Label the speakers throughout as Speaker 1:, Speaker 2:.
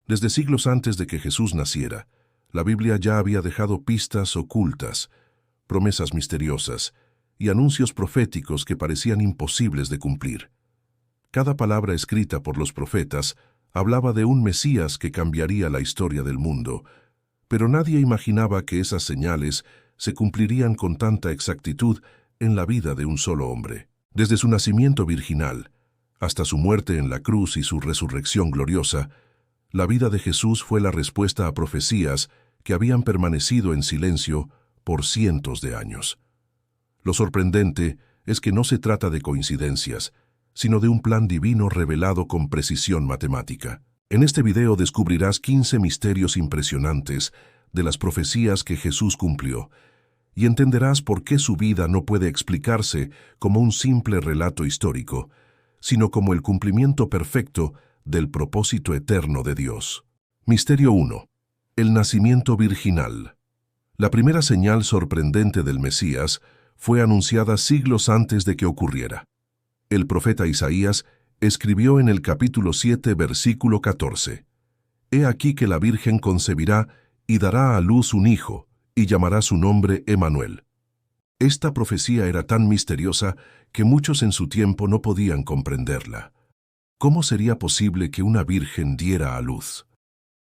Speaker 1: Desde siglos antes de que Jesús naciera, la Biblia ya había dejado pistas ocultas, promesas misteriosas y anuncios proféticos que parecían imposibles de cumplir. Cada palabra escrita por los profetas hablaba de un Mesías que cambiaría la historia del mundo, pero nadie imaginaba que esas señales se cumplirían con tanta exactitud en la vida de un solo hombre. Desde su nacimiento virginal hasta su muerte en la cruz y su resurrección gloriosa, la vida de Jesús fue la respuesta a profecías que habían permanecido en silencio por cientos de años. Lo sorprendente es que no se trata de coincidencias, sino de un plan divino revelado con precisión matemática. En este video descubrirás 15 misterios impresionantes de las profecías que Jesús cumplió, y entenderás por qué su vida no puede explicarse como un simple relato histórico, sino como el cumplimiento perfecto del propósito eterno de Dios. Misterio 1. El nacimiento virginal. La primera señal sorprendente del Mesías fue anunciada siglos antes de que ocurriera. El profeta Isaías escribió en el capítulo 7, versículo 14: «He aquí que la Virgen concebirá y dará a luz un hijo, y llamará su nombre Emanuel». Esta profecía era tan misteriosa que muchos en su tiempo no podían comprenderla. ¿Cómo sería posible que una virgen diera a luz?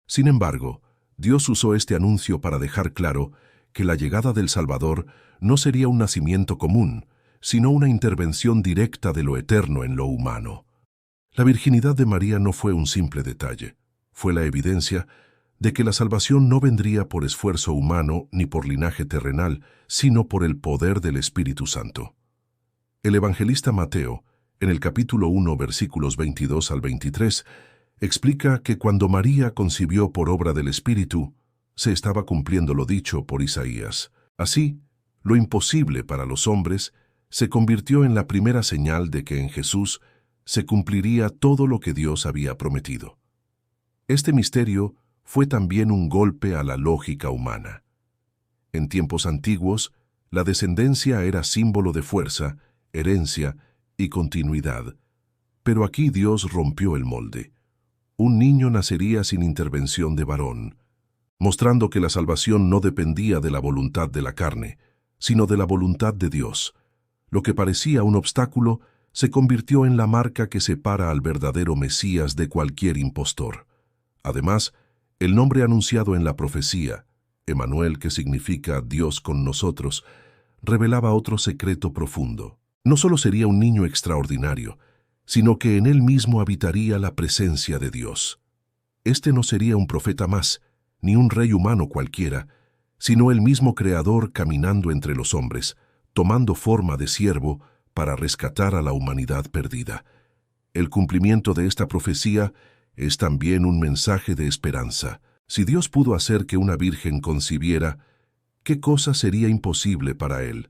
Speaker 1: Sin embargo, Dios usó este anuncio para dejar claro que la llegada del Salvador no sería un nacimiento común, sino una intervención directa de lo eterno en lo humano. La virginidad de María no fue un simple detalle, fue la evidencia de que la salvación no vendría por esfuerzo humano ni por linaje terrenal, sino por el poder del Espíritu Santo. El evangelista Mateo, en el capítulo 1, versículos 22 al 23, explica que cuando María concibió por obra del Espíritu, se estaba cumpliendo lo dicho por Isaías. Así, lo imposible para los hombres se convirtió en la primera señal de que en Jesús se cumpliría todo lo que Dios había prometido. Este misterio fue también un golpe a la lógica humana. En tiempos antiguos, la descendencia era símbolo de fuerza, herencia y continuidad. Pero aquí Dios rompió el molde. Un niño nacería sin intervención de varón, mostrando que la salvación no dependía de la voluntad de la carne, sino de la voluntad de Dios. Lo que parecía un obstáculo se convirtió en la marca que separa al verdadero Mesías de cualquier impostor. Además, el nombre anunciado en la profecía, Emanuel, que significa Dios con nosotros, revelaba otro secreto profundo. No solo sería un niño extraordinario, sino que en él mismo habitaría la presencia de Dios. Este no sería un profeta más, ni un rey humano cualquiera, sino el mismo Creador caminando entre los hombres, tomando forma de siervo para rescatar a la humanidad perdida. El cumplimiento de esta profecía es también un mensaje de esperanza. Si Dios pudo hacer que una virgen concibiera, ¿qué cosa sería imposible para Él?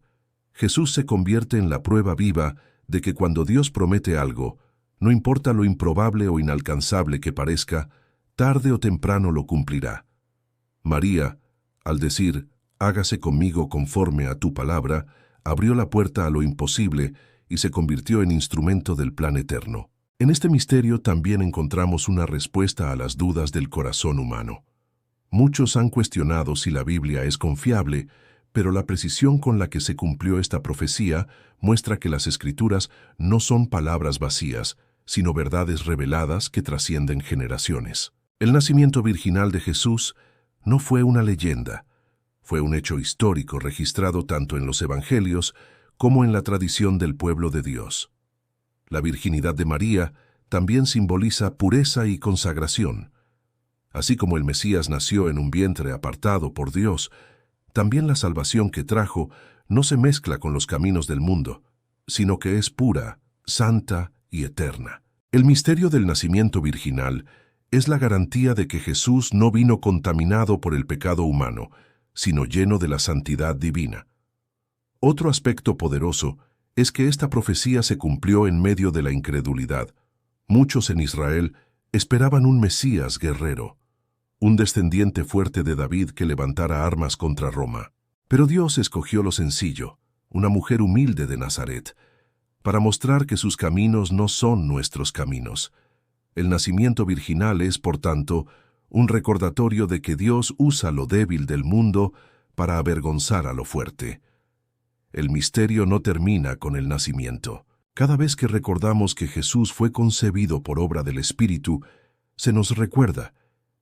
Speaker 1: Jesús se convierte en la prueba viva de que cuando Dios promete algo, no importa lo improbable o inalcanzable que parezca, tarde o temprano lo cumplirá. María, al decir, «Hágase conmigo conforme a tu palabra», abrió la puerta a lo imposible y se convirtió en instrumento del plan eterno. En este misterio también encontramos una respuesta a las dudas del corazón humano. Muchos han cuestionado si la Biblia es confiable, pero la precisión con la que se cumplió esta profecía muestra que las Escrituras no son palabras vacías, sino verdades reveladas que trascienden generaciones. El nacimiento virginal de Jesús no fue una leyenda, fue un hecho histórico registrado tanto en los Evangelios como en la tradición del pueblo de Dios. La virginidad de María también simboliza pureza y consagración. Así como el Mesías nació en un vientre apartado por Dios, también la salvación que trajo no se mezcla con los caminos del mundo, sino que es pura, santa y eterna. El misterio del nacimiento virginal es la garantía de que Jesús no vino contaminado por el pecado humano, sino lleno de la santidad divina. Otro aspecto poderoso es que esta profecía se cumplió en medio de la incredulidad. Muchos en Israel esperaban un Mesías guerrero, un descendiente fuerte de David que levantara armas contra Roma. Pero Dios escogió lo sencillo, una mujer humilde de Nazaret, para mostrar que sus caminos no son nuestros caminos. El nacimiento virginal es, por tanto, un recordatorio de que Dios usa lo débil del mundo para avergonzar a lo fuerte. El misterio no termina con el nacimiento. Cada vez que recordamos que Jesús fue concebido por obra del Espíritu, se nos recuerda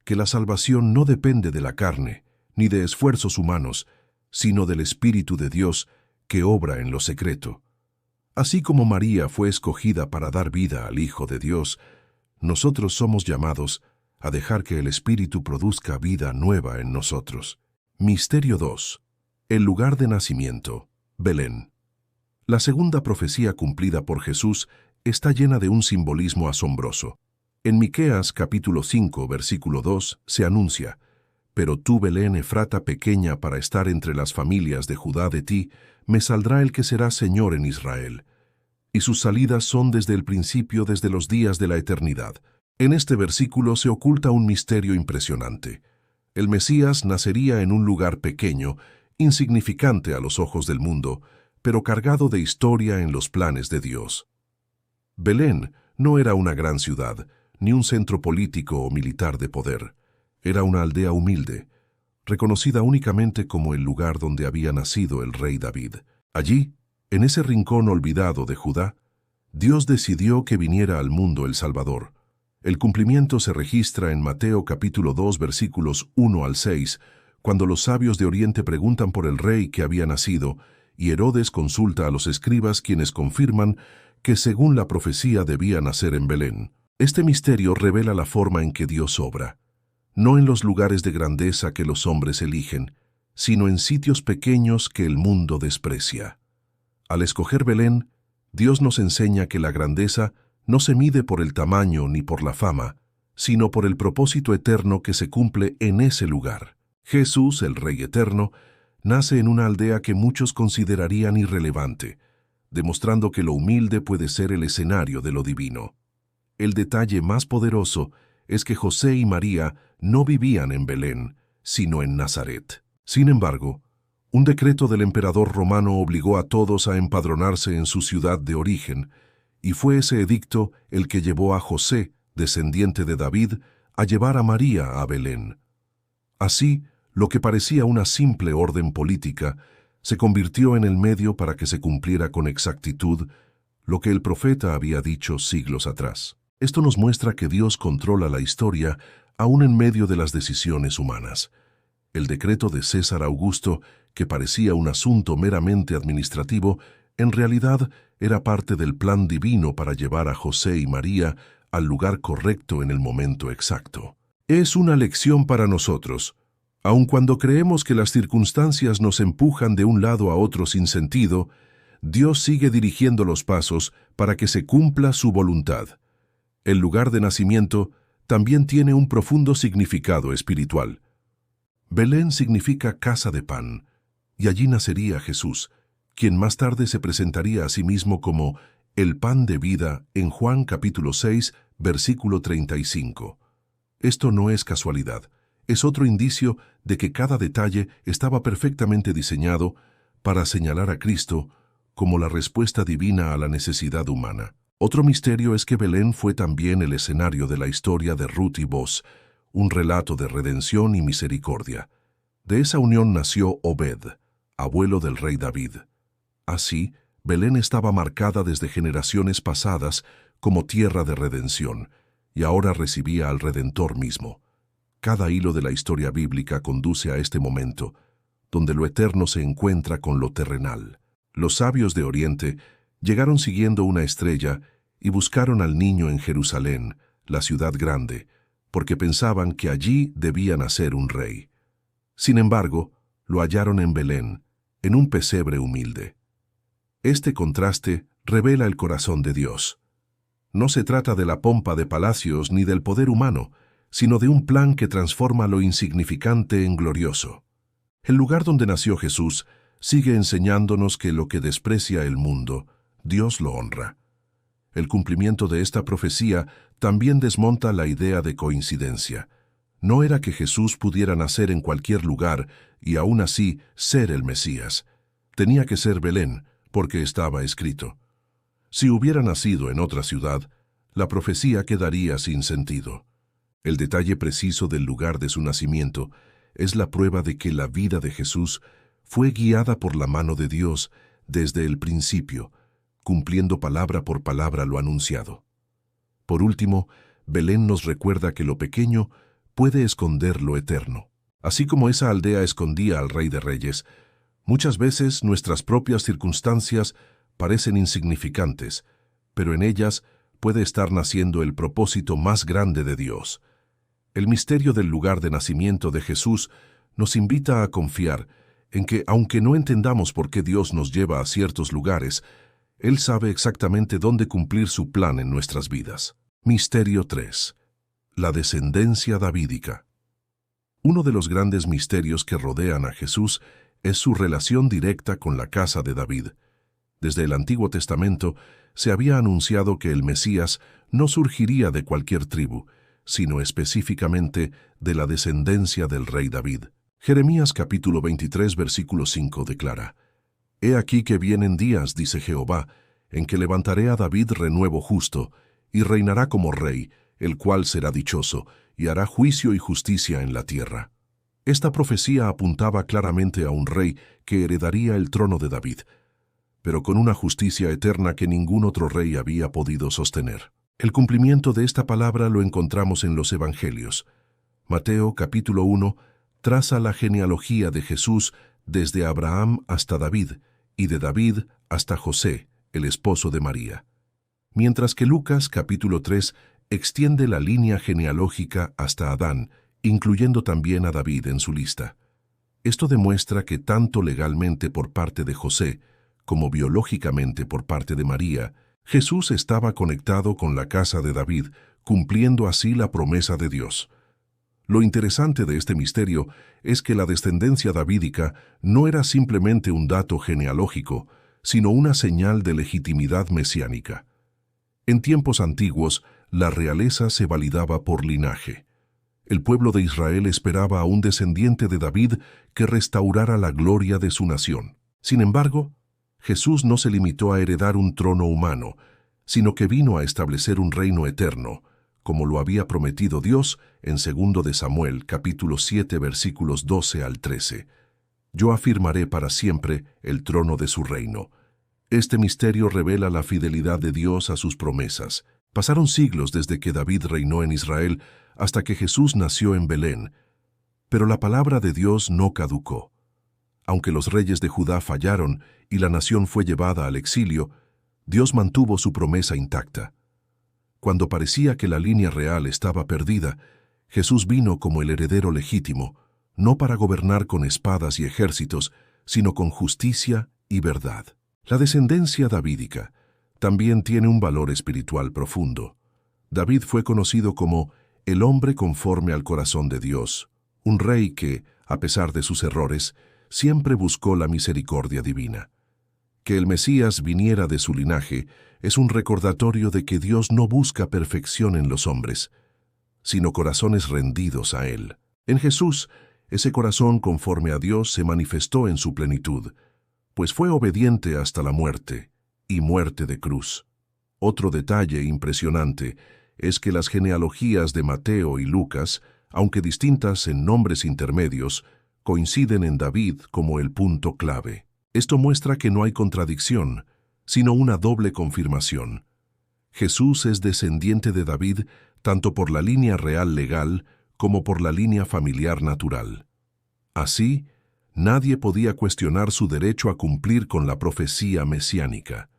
Speaker 1: que la salvación no depende de la carne, ni de esfuerzos humanos, sino del Espíritu de Dios que obra en lo secreto. Así como María fue escogida para dar vida al Hijo de Dios, nosotros somos llamados a dejar que el Espíritu produzca vida nueva en nosotros. Misterio 2. El lugar de nacimiento, Belén. La segunda profecía cumplida por Jesús está llena de un simbolismo asombroso. En Miqueas capítulo 5, versículo 2, se anuncia: «Pero tú, Belén, Efrata pequeña para estar entre las familias de Judá, de ti me saldrá el que será Señor en Israel. Y sus salidas son desde el principio, desde los días de la eternidad». En este versículo se oculta un misterio impresionante. El Mesías nacería en un lugar pequeño, insignificante a los ojos del mundo, pero cargado de historia en los planes de Dios. Belén no era una gran ciudad, ni un centro político o militar de poder. Era una aldea humilde, reconocida únicamente como el lugar donde había nacido el rey David. Allí, en ese rincón olvidado de Judá, Dios decidió que viniera al mundo el Salvador. El cumplimiento se registra en Mateo capítulo 2, versículos 1 al 6, cuando los sabios de Oriente preguntan por el rey que había nacido, y Herodes consulta a los escribas, quienes confirman que según la profecía debía nacer en Belén. Este misterio revela la forma en que Dios obra, no en los lugares de grandeza que los hombres eligen, sino en sitios pequeños que el mundo desprecia. Al escoger Belén, Dios nos enseña que la grandeza no se mide por el tamaño ni por la fama, sino por el propósito eterno que se cumple en ese lugar. Jesús, el Rey Eterno, nace en una aldea que muchos considerarían irrelevante, demostrando que lo humilde puede ser el escenario de lo divino. El detalle más poderoso es que José y María no vivían en Belén, sino en Nazaret. Sin embargo, un decreto del emperador romano obligó a todos a empadronarse en su ciudad de origen, y fue ese edicto el que llevó a José, descendiente de David, a llevar a María a Belén. Así, lo que parecía una simple orden política se convirtió en el medio para que se cumpliera con exactitud lo que el profeta había dicho siglos atrás. Esto nos muestra que Dios controla la historia aún en medio de las decisiones humanas. El decreto de César Augusto, que parecía un asunto meramente administrativo, en realidad era parte del plan divino para llevar a José y María al lugar correcto en el momento exacto. Es una lección para nosotros. Aun cuando creemos que las circunstancias nos empujan de un lado a otro sin sentido, Dios sigue dirigiendo los pasos para que se cumpla su voluntad. El lugar de nacimiento también tiene un profundo significado espiritual. Belén significa casa de pan, y allí nacería Jesús, quien más tarde se presentaría a sí mismo como el pan de vida en Juan capítulo 6, versículo 35. Esto no es casualidad, es otro indicio de que cada detalle estaba perfectamente diseñado para señalar a Cristo como la respuesta divina a la necesidad humana. Otro misterio es que Belén fue también el escenario de la historia de Ruth y Boz, un relato de redención y misericordia. De esa unión nació Obed, abuelo del rey David. Así, Belén estaba marcada desde generaciones pasadas como tierra de redención, y ahora recibía al Redentor mismo. Cada hilo de la historia bíblica conduce a este momento, donde lo eterno se encuentra con lo terrenal. Los sabios de Oriente llegaron siguiendo una estrella y buscaron al niño en Jerusalén, la ciudad grande, porque pensaban que allí debía nacer un rey. Sin embargo, lo hallaron en Belén, en un pesebre humilde. Este contraste revela el corazón de Dios. No se trata de la pompa de palacios ni del poder humano, sino de un plan que transforma lo insignificante en glorioso. El lugar donde nació Jesús sigue enseñándonos que lo que desprecia el mundo, Dios lo honra. El cumplimiento de esta profecía también desmonta la idea de coincidencia. No era que Jesús pudiera nacer en cualquier lugar y aún así ser el Mesías. Tenía que ser Belén, porque estaba escrito. Si hubiera nacido en otra ciudad, la profecía quedaría sin sentido. El detalle preciso del lugar de su nacimiento es la prueba de que la vida de Jesús fue guiada por la mano de Dios desde el principio, cumpliendo palabra por palabra lo anunciado. Por último, Belén nos recuerda que lo pequeño puede esconder lo eterno. Así como esa aldea escondía al Rey de Reyes, muchas veces nuestras propias circunstancias parecen insignificantes, pero en ellas puede estar naciendo el propósito más grande de Dios. El misterio del lugar de nacimiento de Jesús nos invita a confiar en que, aunque no entendamos por qué Dios nos lleva a ciertos lugares, Él sabe exactamente dónde cumplir su plan en nuestras vidas. Misterio 3. La descendencia davídica. Uno de los grandes misterios que rodean a Jesús es su relación directa con la casa de David. Desde el Antiguo Testamento se había anunciado que el Mesías no surgiría de cualquier tribu, sino específicamente de la descendencia del rey David. Jeremías capítulo 23, versículo 5 declara: «He aquí que vienen días, dice Jehová, en que levantaré a David renuevo justo, y reinará como rey, el cual será dichoso, y hará juicio y justicia en la tierra». Esta profecía apuntaba claramente a un rey que heredaría el trono de David, pero con una justicia eterna que ningún otro rey había podido sostener. El cumplimiento de esta palabra lo encontramos en los Evangelios. Mateo capítulo 1 traza la genealogía de Jesús desde Abraham hasta David, y de David hasta José, el esposo de María. Mientras que Lucas capítulo 3 extiende la línea genealógica hasta Adán, incluyendo también a David en su lista. Esto demuestra que tanto legalmente por parte de José, como biológicamente por parte de María, Jesús estaba conectado con la casa de David, cumpliendo así la promesa de Dios. Lo interesante de este misterio es que la descendencia davídica no era simplemente un dato genealógico, sino una señal de legitimidad mesiánica. En tiempos antiguos, la realeza se validaba por linaje. El pueblo de Israel esperaba a un descendiente de David que restaurara la gloria de su nación. Sin embargo, Jesús no se limitó a heredar un trono humano, sino que vino a establecer un reino eterno, como lo había prometido Dios en 2 de Samuel, capítulo 7, versículos 12 al 13. «Yo afirmaré para siempre el trono de su reino». Este misterio revela la fidelidad de Dios a sus promesas. Pasaron siglos desde que David reinó en Israel hasta que Jesús nació en Belén, pero la palabra de Dios no caducó. Aunque los reyes de Judá fallaron y la nación fue llevada al exilio, Dios mantuvo su promesa intacta. Cuando parecía que la línea real estaba perdida, Jesús vino como el heredero legítimo, no para gobernar con espadas y ejércitos, sino con justicia y verdad. La descendencia davídica también tiene un valor espiritual profundo. David fue conocido como el hombre conforme al corazón de Dios, un rey que, a pesar de sus errores, siempre buscó la misericordia divina. Que el Mesías viniera de su linaje es un recordatorio de que Dios no busca perfección en los hombres, sino corazones rendidos a Él. En Jesús, ese corazón conforme a Dios se manifestó en su plenitud, pues fue obediente hasta la muerte, y muerte de cruz. Otro detalle impresionante es que las genealogías de Mateo y Lucas, aunque distintas en nombres intermedios, coinciden en David como el punto clave. Esto muestra que no hay contradicción, sino una doble confirmación. Jesús es descendiente de David tanto por la línea real legal como por la línea familiar natural. Así, nadie podía cuestionar su derecho a cumplir con la profecía mesiánica.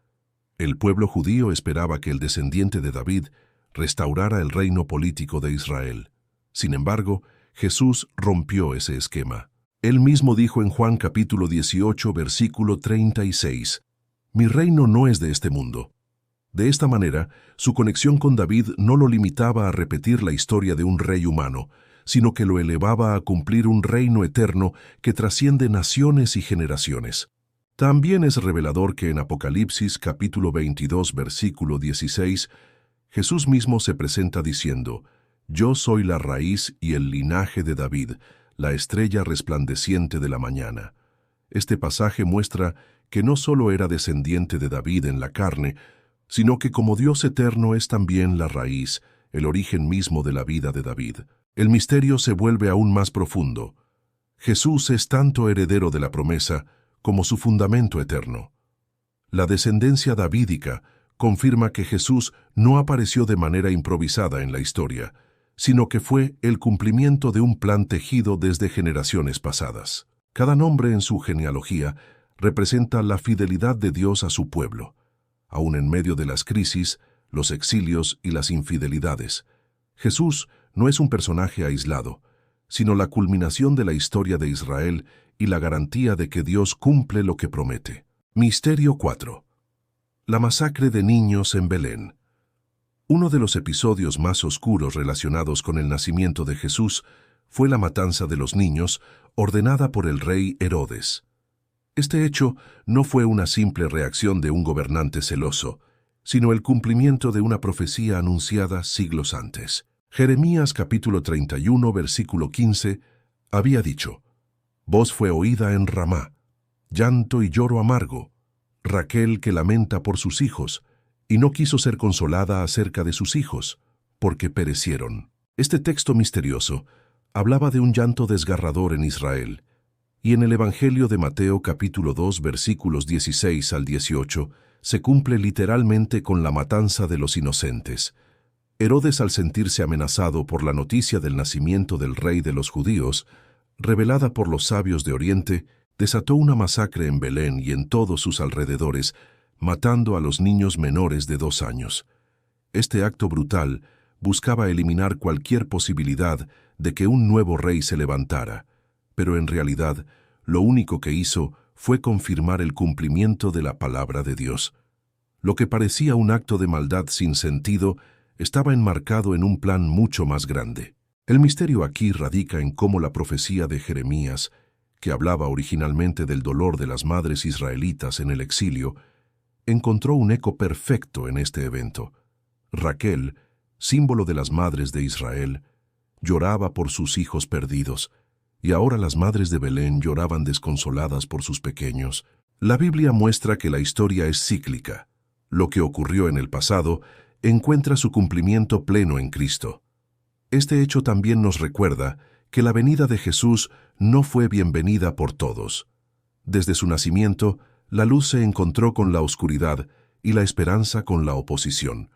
Speaker 1: El pueblo judío esperaba que el descendiente de David restaurara el reino político de Israel. Sin embargo, Jesús rompió ese esquema. Él mismo dijo en Juan capítulo 18, versículo 36, «Mi reino no es de este mundo». De esta manera, su conexión con David no lo limitaba a repetir la historia de un rey humano, sino que lo elevaba a cumplir un reino eterno que trasciende naciones y generaciones. También es revelador que en Apocalipsis capítulo 22, versículo 16, Jesús mismo se presenta diciendo, «Yo soy la raíz y el linaje de David, la estrella resplandeciente de la mañana». Este pasaje muestra que no solo era descendiente de David en la carne, sino que como Dios eterno es también la raíz, el origen mismo de la vida de David. El misterio se vuelve aún más profundo. Jesús es tanto heredero de la promesa como su fundamento eterno. La descendencia davídica confirma que Jesús no apareció de manera improvisada en la historia, sino que fue el cumplimiento de un plan tejido desde generaciones pasadas. Cada nombre en su genealogía representa la fidelidad de Dios a su pueblo, aun en medio de las crisis, los exilios y las infidelidades. Jesús no es un personaje aislado, sino la culminación de la historia de Israel y la garantía de que Dios cumple lo que promete. Misterio 4. La masacre de niños en Belén. Uno de los episodios más oscuros relacionados con el nacimiento de Jesús fue la matanza de los niños ordenada por el rey Herodes. Este hecho no fue una simple reacción de un gobernante celoso, sino el cumplimiento de una profecía anunciada siglos antes. Jeremías capítulo 31, versículo 15, había dicho: «Voz fue oída en Ramá, llanto y lloro amargo, Raquel que lamenta por sus hijos, y no quiso ser consolada acerca de sus hijos, porque perecieron». Este texto misterioso hablaba de un llanto desgarrador en Israel, y en el Evangelio de Mateo capítulo 2, versículos 16 al 18, se cumple literalmente con la matanza de los inocentes. Herodes, al sentirse amenazado por la noticia del nacimiento del rey de los judíos, revelada por los sabios de Oriente, desató una masacre en Belén y en todos sus alrededores, matando a los niños menores de 2 años. Este acto brutal buscaba eliminar cualquier posibilidad de que un nuevo rey se levantara, pero en realidad lo único que hizo fue confirmar el cumplimiento de la palabra de Dios. Lo que parecía un acto de maldad sin sentido estaba enmarcado en un plan mucho más grande. El misterio aquí radica en cómo la profecía de Jeremías, que hablaba originalmente del dolor de las madres israelitas en el exilio, encontró un eco perfecto en este evento. Raquel, símbolo de las madres de Israel, lloraba por sus hijos perdidos, y ahora las madres de Belén lloraban desconsoladas por sus pequeños. La Biblia muestra que la historia es cíclica. Lo que ocurrió en el pasado encuentra su cumplimiento pleno en Cristo. Este hecho también nos recuerda que la venida de Jesús no fue bienvenida por todos. Desde su nacimiento, la luz se encontró con la oscuridad y la esperanza con la oposición.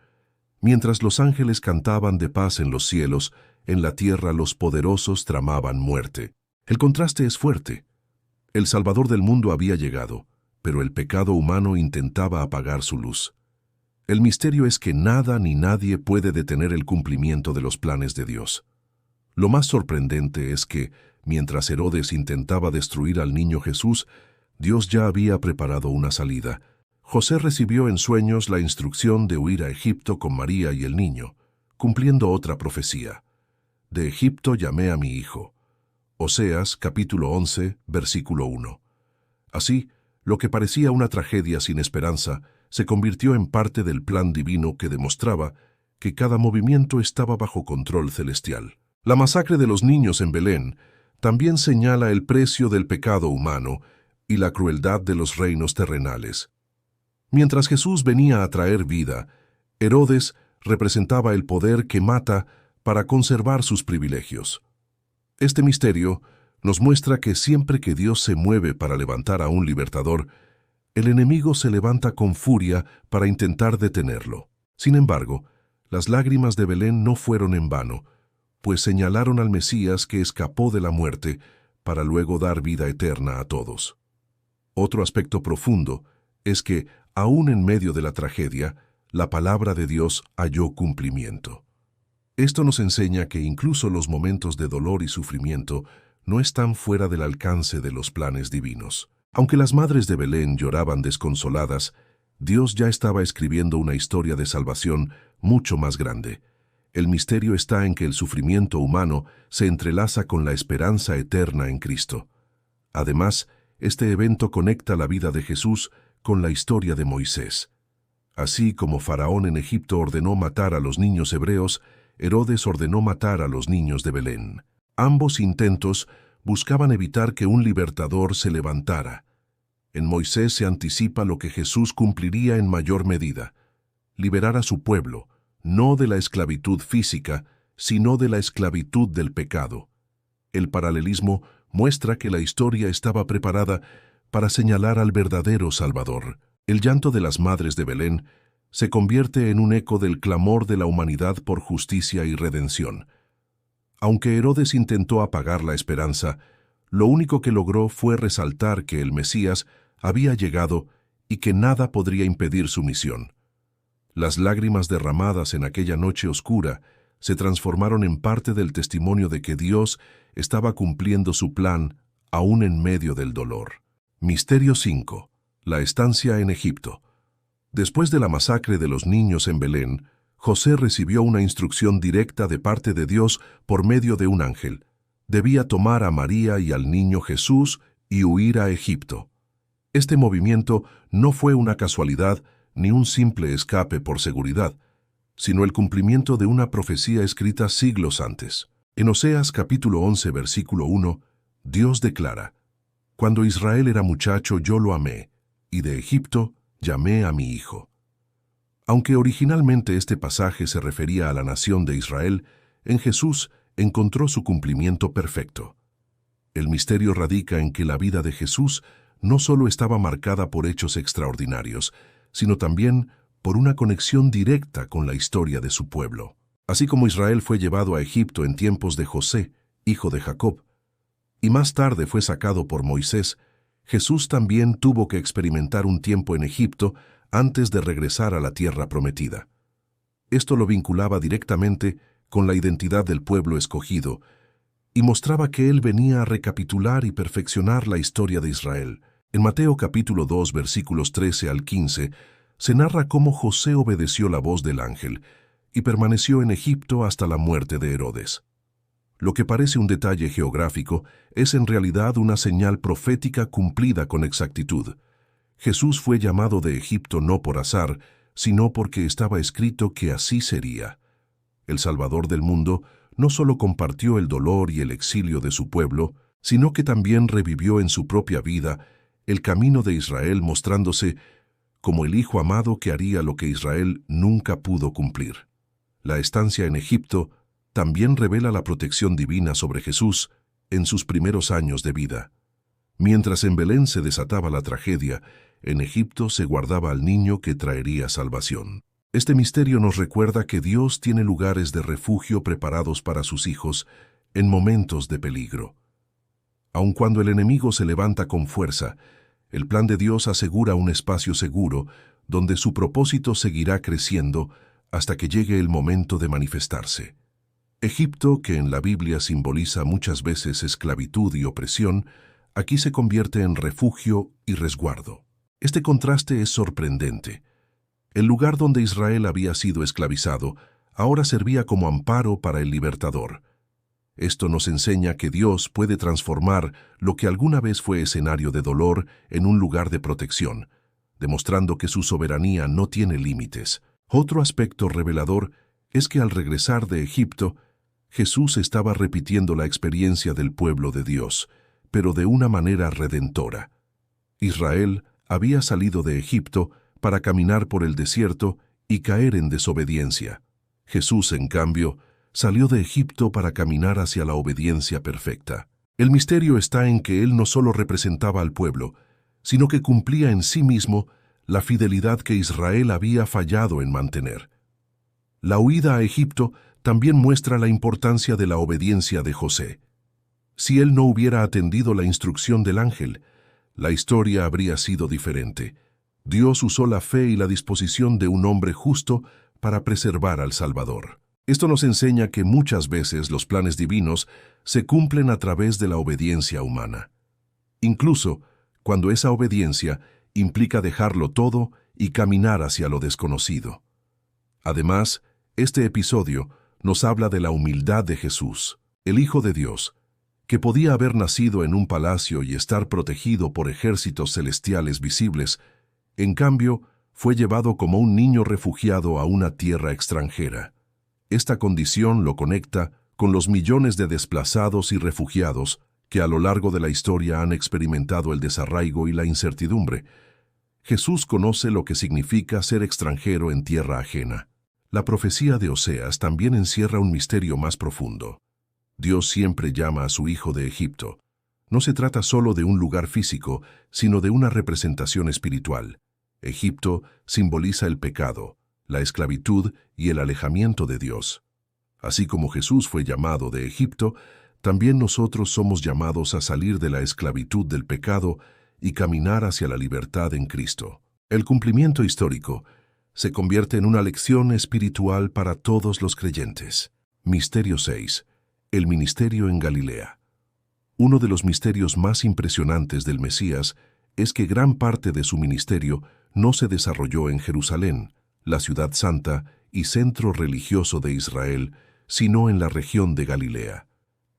Speaker 1: Mientras los ángeles cantaban de paz en los cielos, en la tierra los poderosos tramaban muerte. El contraste es fuerte. El Salvador del mundo había llegado, pero el pecado humano intentaba apagar su luz. El misterio es que nada ni nadie puede detener el cumplimiento de los planes de Dios. Lo más sorprendente es que, mientras Herodes intentaba destruir al niño Jesús, Dios ya había preparado una salida. José recibió en sueños la instrucción de huir a Egipto con María y el niño, cumpliendo otra profecía. «De Egipto llamé a mi hijo». Oseas, capítulo 11, versículo 1. Así, lo que parecía una tragedia sin esperanza se convirtió en parte del plan divino que demostraba que cada movimiento estaba bajo control celestial. La masacre de los niños en Belén también señala el precio del pecado humano y la crueldad de los reinos terrenales. Mientras Jesús venía a traer vida, Herodes representaba el poder que mata para conservar sus privilegios. Este misterio nos muestra que siempre que Dios se mueve para levantar a un libertador, el enemigo se levanta con furia para intentar detenerlo. Sin embargo, las lágrimas de Belén no fueron en vano, pues señalaron al Mesías que escapó de la muerte para luego dar vida eterna a todos. Otro aspecto profundo es que, aún en medio de la tragedia, la palabra de Dios halló cumplimiento. Esto nos enseña que incluso los momentos de dolor y sufrimiento no están fuera del alcance de los planes divinos. Aunque las madres de Belén lloraban desconsoladas, Dios ya estaba escribiendo una historia de salvación mucho más grande. El misterio está en que el sufrimiento humano se entrelaza con la esperanza eterna en Cristo. Además, este evento conecta la vida de Jesús con la historia de Moisés. Así como Faraón en Egipto ordenó matar a los niños hebreos, Herodes ordenó matar a los niños de Belén. Ambos intentos buscaban evitar que un libertador se levantara. En Moisés se anticipa lo que Jesús cumpliría en mayor medida: liberar a su pueblo, no de la esclavitud física, sino de la esclavitud del pecado. El paralelismo muestra que la historia estaba preparada para señalar al verdadero Salvador. El llanto de las madres de Belén se convierte en un eco del clamor de la humanidad por justicia y redención. Aunque Herodes intentó apagar la esperanza, lo único que logró fue resaltar que el Mesías había llegado y que nada podría impedir su misión. Las lágrimas derramadas en aquella noche oscura se transformaron en parte del testimonio de que Dios estaba cumpliendo su plan aún en medio del dolor. Misterio 5. La estancia en Egipto. Después de la masacre de los niños en Belén, José recibió una instrucción directa de parte de Dios por medio de un ángel. Debía tomar a María y al niño Jesús y huir a Egipto. Este movimiento no fue una casualidad ni un simple escape por seguridad, sino el cumplimiento de una profecía escrita siglos antes. En Oseas capítulo 11, versículo 1, Dios declara: «Cuando Israel era muchacho yo lo amé, y de Egipto llamé a mi hijo». Aunque originalmente este pasaje se refería a la nación de Israel, en Jesús encontró su cumplimiento perfecto. El misterio radica en que la vida de Jesús no solo estaba marcada por hechos extraordinarios, sino también por una conexión directa con la historia de su pueblo. Así como Israel fue llevado a Egipto en tiempos de José, hijo de Jacob, y más tarde fue sacado por Moisés, Jesús también tuvo que experimentar un tiempo en Egipto antes de regresar a la tierra prometida. Esto lo vinculaba directamente con la identidad del pueblo escogido y mostraba que él venía a recapitular y perfeccionar la historia de Israel. En Mateo capítulo 2, versículos 13 al 15, se narra cómo José obedeció la voz del ángel y permaneció en Egipto hasta la muerte de Herodes. Lo que parece un detalle geográfico es en realidad una señal profética cumplida con exactitud. Jesús fue llamado de Egipto no por azar, sino porque estaba escrito que así sería. El Salvador del mundo no solo compartió el dolor y el exilio de su pueblo, sino que también revivió en su propia vida el camino de Israel, mostrándose como el Hijo amado que haría lo que Israel nunca pudo cumplir. La estancia en Egipto también revela la protección divina sobre Jesús en sus primeros años de vida. Mientras en Belén se desataba la tragedia, en Egipto se guardaba al niño que traería salvación. Este misterio nos recuerda que Dios tiene lugares de refugio preparados para sus hijos en momentos de peligro. Aun cuando el enemigo se levanta con fuerza, el plan de Dios asegura un espacio seguro donde su propósito seguirá creciendo hasta que llegue el momento de manifestarse. Egipto, que en la Biblia simboliza muchas veces esclavitud y opresión, aquí se convierte en refugio y resguardo. Este contraste es sorprendente. El lugar donde Israel había sido esclavizado ahora servía como amparo para el libertador. Esto nos enseña que Dios puede transformar lo que alguna vez fue escenario de dolor en un lugar de protección, demostrando que su soberanía no tiene límites. Otro aspecto revelador es que al regresar de Egipto, Jesús estaba repitiendo la experiencia del pueblo de Dios, pero de una manera redentora. Israel había salido de Egipto para caminar por el desierto y caer en desobediencia. Jesús, en cambio, salió de Egipto para caminar hacia la obediencia perfecta. El misterio está en que Él no solo representaba al pueblo, sino que cumplía en sí mismo la fidelidad que Israel había fallado en mantener. La huida a Egipto también muestra la importancia de la obediencia de José. Si él no hubiera atendido la instrucción del ángel, la historia habría sido diferente. Dios usó la fe y la disposición de un hombre justo para preservar al Salvador. Esto nos enseña que muchas veces los planes divinos se cumplen a través de la obediencia humana, incluso cuando esa obediencia implica dejarlo todo y caminar hacia lo desconocido. Además, este episodio nos habla de la humildad de Jesús, el Hijo de Dios, que podía haber nacido en un palacio y estar protegido por ejércitos celestiales visibles. En cambio, fue llevado como un niño refugiado a una tierra extranjera. Esta condición lo conecta con los millones de desplazados y refugiados que a lo largo de la historia han experimentado el desarraigo y la incertidumbre. Jesús conoce lo que significa ser extranjero en tierra ajena. La profecía de Oseas también encierra un misterio más profundo. Dios siempre llama a su hijo de Egipto. No se trata solo de un lugar físico, sino de una representación espiritual. Egipto simboliza el pecado, la esclavitud y el alejamiento de Dios. Así como Jesús fue llamado de Egipto, también nosotros somos llamados a salir de la esclavitud del pecado y caminar hacia la libertad en Cristo. El cumplimiento histórico se convierte en una lección espiritual para todos los creyentes. Misterio 6. El ministerio en Galilea. Uno de los misterios más impresionantes del Mesías es que gran parte de su ministerio no se desarrolló en Jerusalén, la ciudad santa y centro religioso de Israel, sino en la región de Galilea.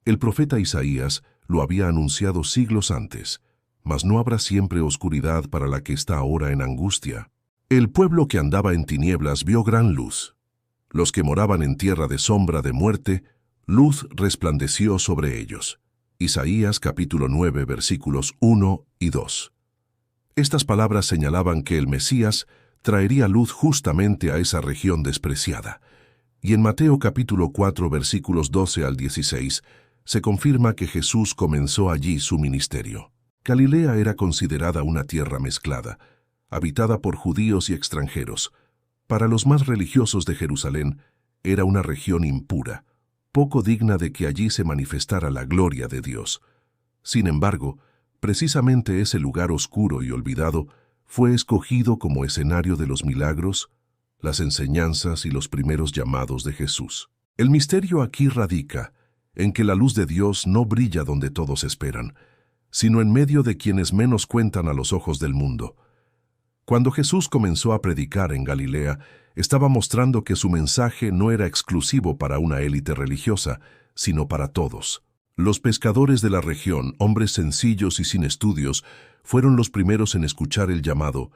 Speaker 1: El profeta Isaías lo había anunciado siglos antes, mas no habrá siempre oscuridad para la que está ahora en angustia. El pueblo que andaba en tinieblas vio gran luz. Los que moraban en tierra de sombra de muerte, luz resplandeció sobre ellos. Isaías capítulo 9 versículos 1 y 2. Estas palabras señalaban que el Mesías traería luz justamente a esa región despreciada. Y en Mateo capítulo 4 versículos 12 al 16 se confirma que Jesús comenzó allí su ministerio. Galilea era considerada una tierra mezclada, habitada por judíos y extranjeros. Para los más religiosos de Jerusalén, era una región impura, poco digna de que allí se manifestara la gloria de Dios. Sin embargo, precisamente ese lugar oscuro y olvidado fue escogido como escenario de los milagros, las enseñanzas y los primeros llamados de Jesús. El misterio aquí radica en que la luz de Dios no brilla donde todos esperan, sino en medio de quienes menos cuentan a los ojos del mundo. Cuando Jesús comenzó a predicar en Galilea, estaba mostrando que su mensaje no era exclusivo para una élite religiosa, sino para todos. Los pescadores de la región, hombres sencillos y sin estudios, fueron los primeros en escuchar el llamado: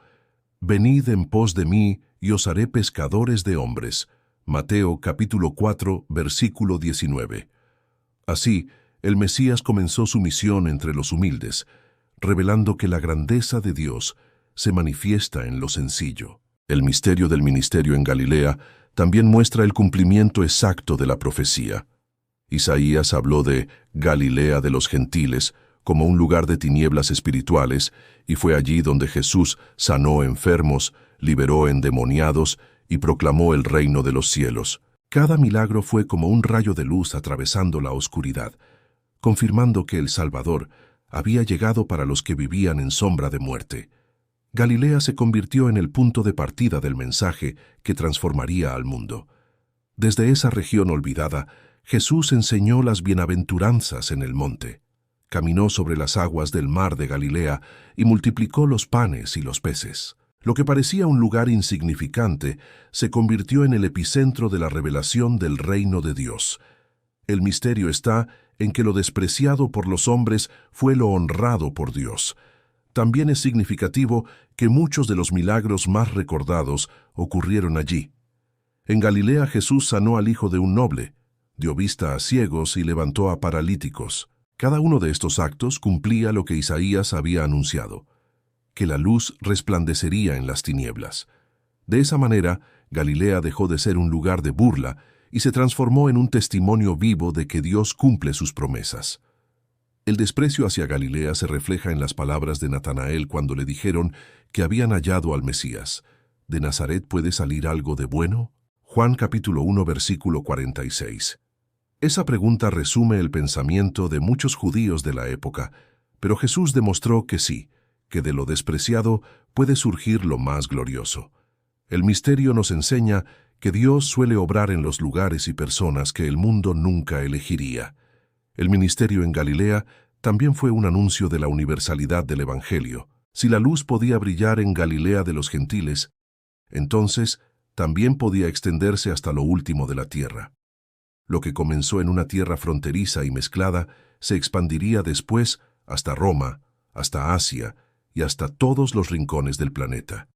Speaker 1: «Venid en pos de mí y os haré pescadores de hombres». Mateo capítulo 4, versículo 19. Así, el Mesías comenzó su misión entre los humildes, revelando que la grandeza de Dios se manifiesta en lo sencillo. El misterio del ministerio en Galilea también muestra el cumplimiento exacto de la profecía. Isaías habló de Galilea de los gentiles como un lugar de tinieblas espirituales, y fue allí donde Jesús sanó enfermos, liberó endemoniados y proclamó el reino de los cielos. Cada milagro fue como un rayo de luz atravesando la oscuridad, confirmando que el Salvador había llegado para los que vivían en sombra de muerte. Galilea se convirtió en el punto de partida del mensaje que transformaría al mundo. Desde esa región olvidada, Jesús enseñó las bienaventuranzas en el monte. Caminó sobre las aguas del mar de Galilea y multiplicó los panes y los peces. Lo que parecía un lugar insignificante se convirtió en el epicentro de la revelación del reino de Dios. El misterio está en que lo despreciado por los hombres fue lo honrado por Dios. También es significativo que muchos de los milagros más recordados ocurrieron allí. En Galilea Jesús sanó al hijo de un noble, dio vista a ciegos y levantó a paralíticos. Cada uno de estos actos cumplía lo que Isaías había anunciado, que la luz resplandecería en las tinieblas. De esa manera, Galilea dejó de ser un lugar de burla y se transformó en un testimonio vivo de que Dios cumple sus promesas. El desprecio hacia Galilea se refleja en las palabras de Natanael cuando le dijeron que habían hallado al Mesías. ¿De Nazaret puede salir algo de bueno? Juan capítulo 1 versículo 46. Esa pregunta resume el pensamiento de muchos judíos de la época, pero Jesús demostró que sí, que de lo despreciado puede surgir lo más glorioso. El misterio nos enseña que Dios suele obrar en los lugares y personas que el mundo nunca elegiría. El ministerio en Galilea también fue un anuncio de la universalidad del Evangelio. Si la luz podía brillar en Galilea de los gentiles, entonces también podía extenderse hasta lo último de la tierra. Lo que comenzó en una tierra fronteriza y mezclada se expandiría después hasta Roma, hasta Asia y hasta todos los rincones del planeta.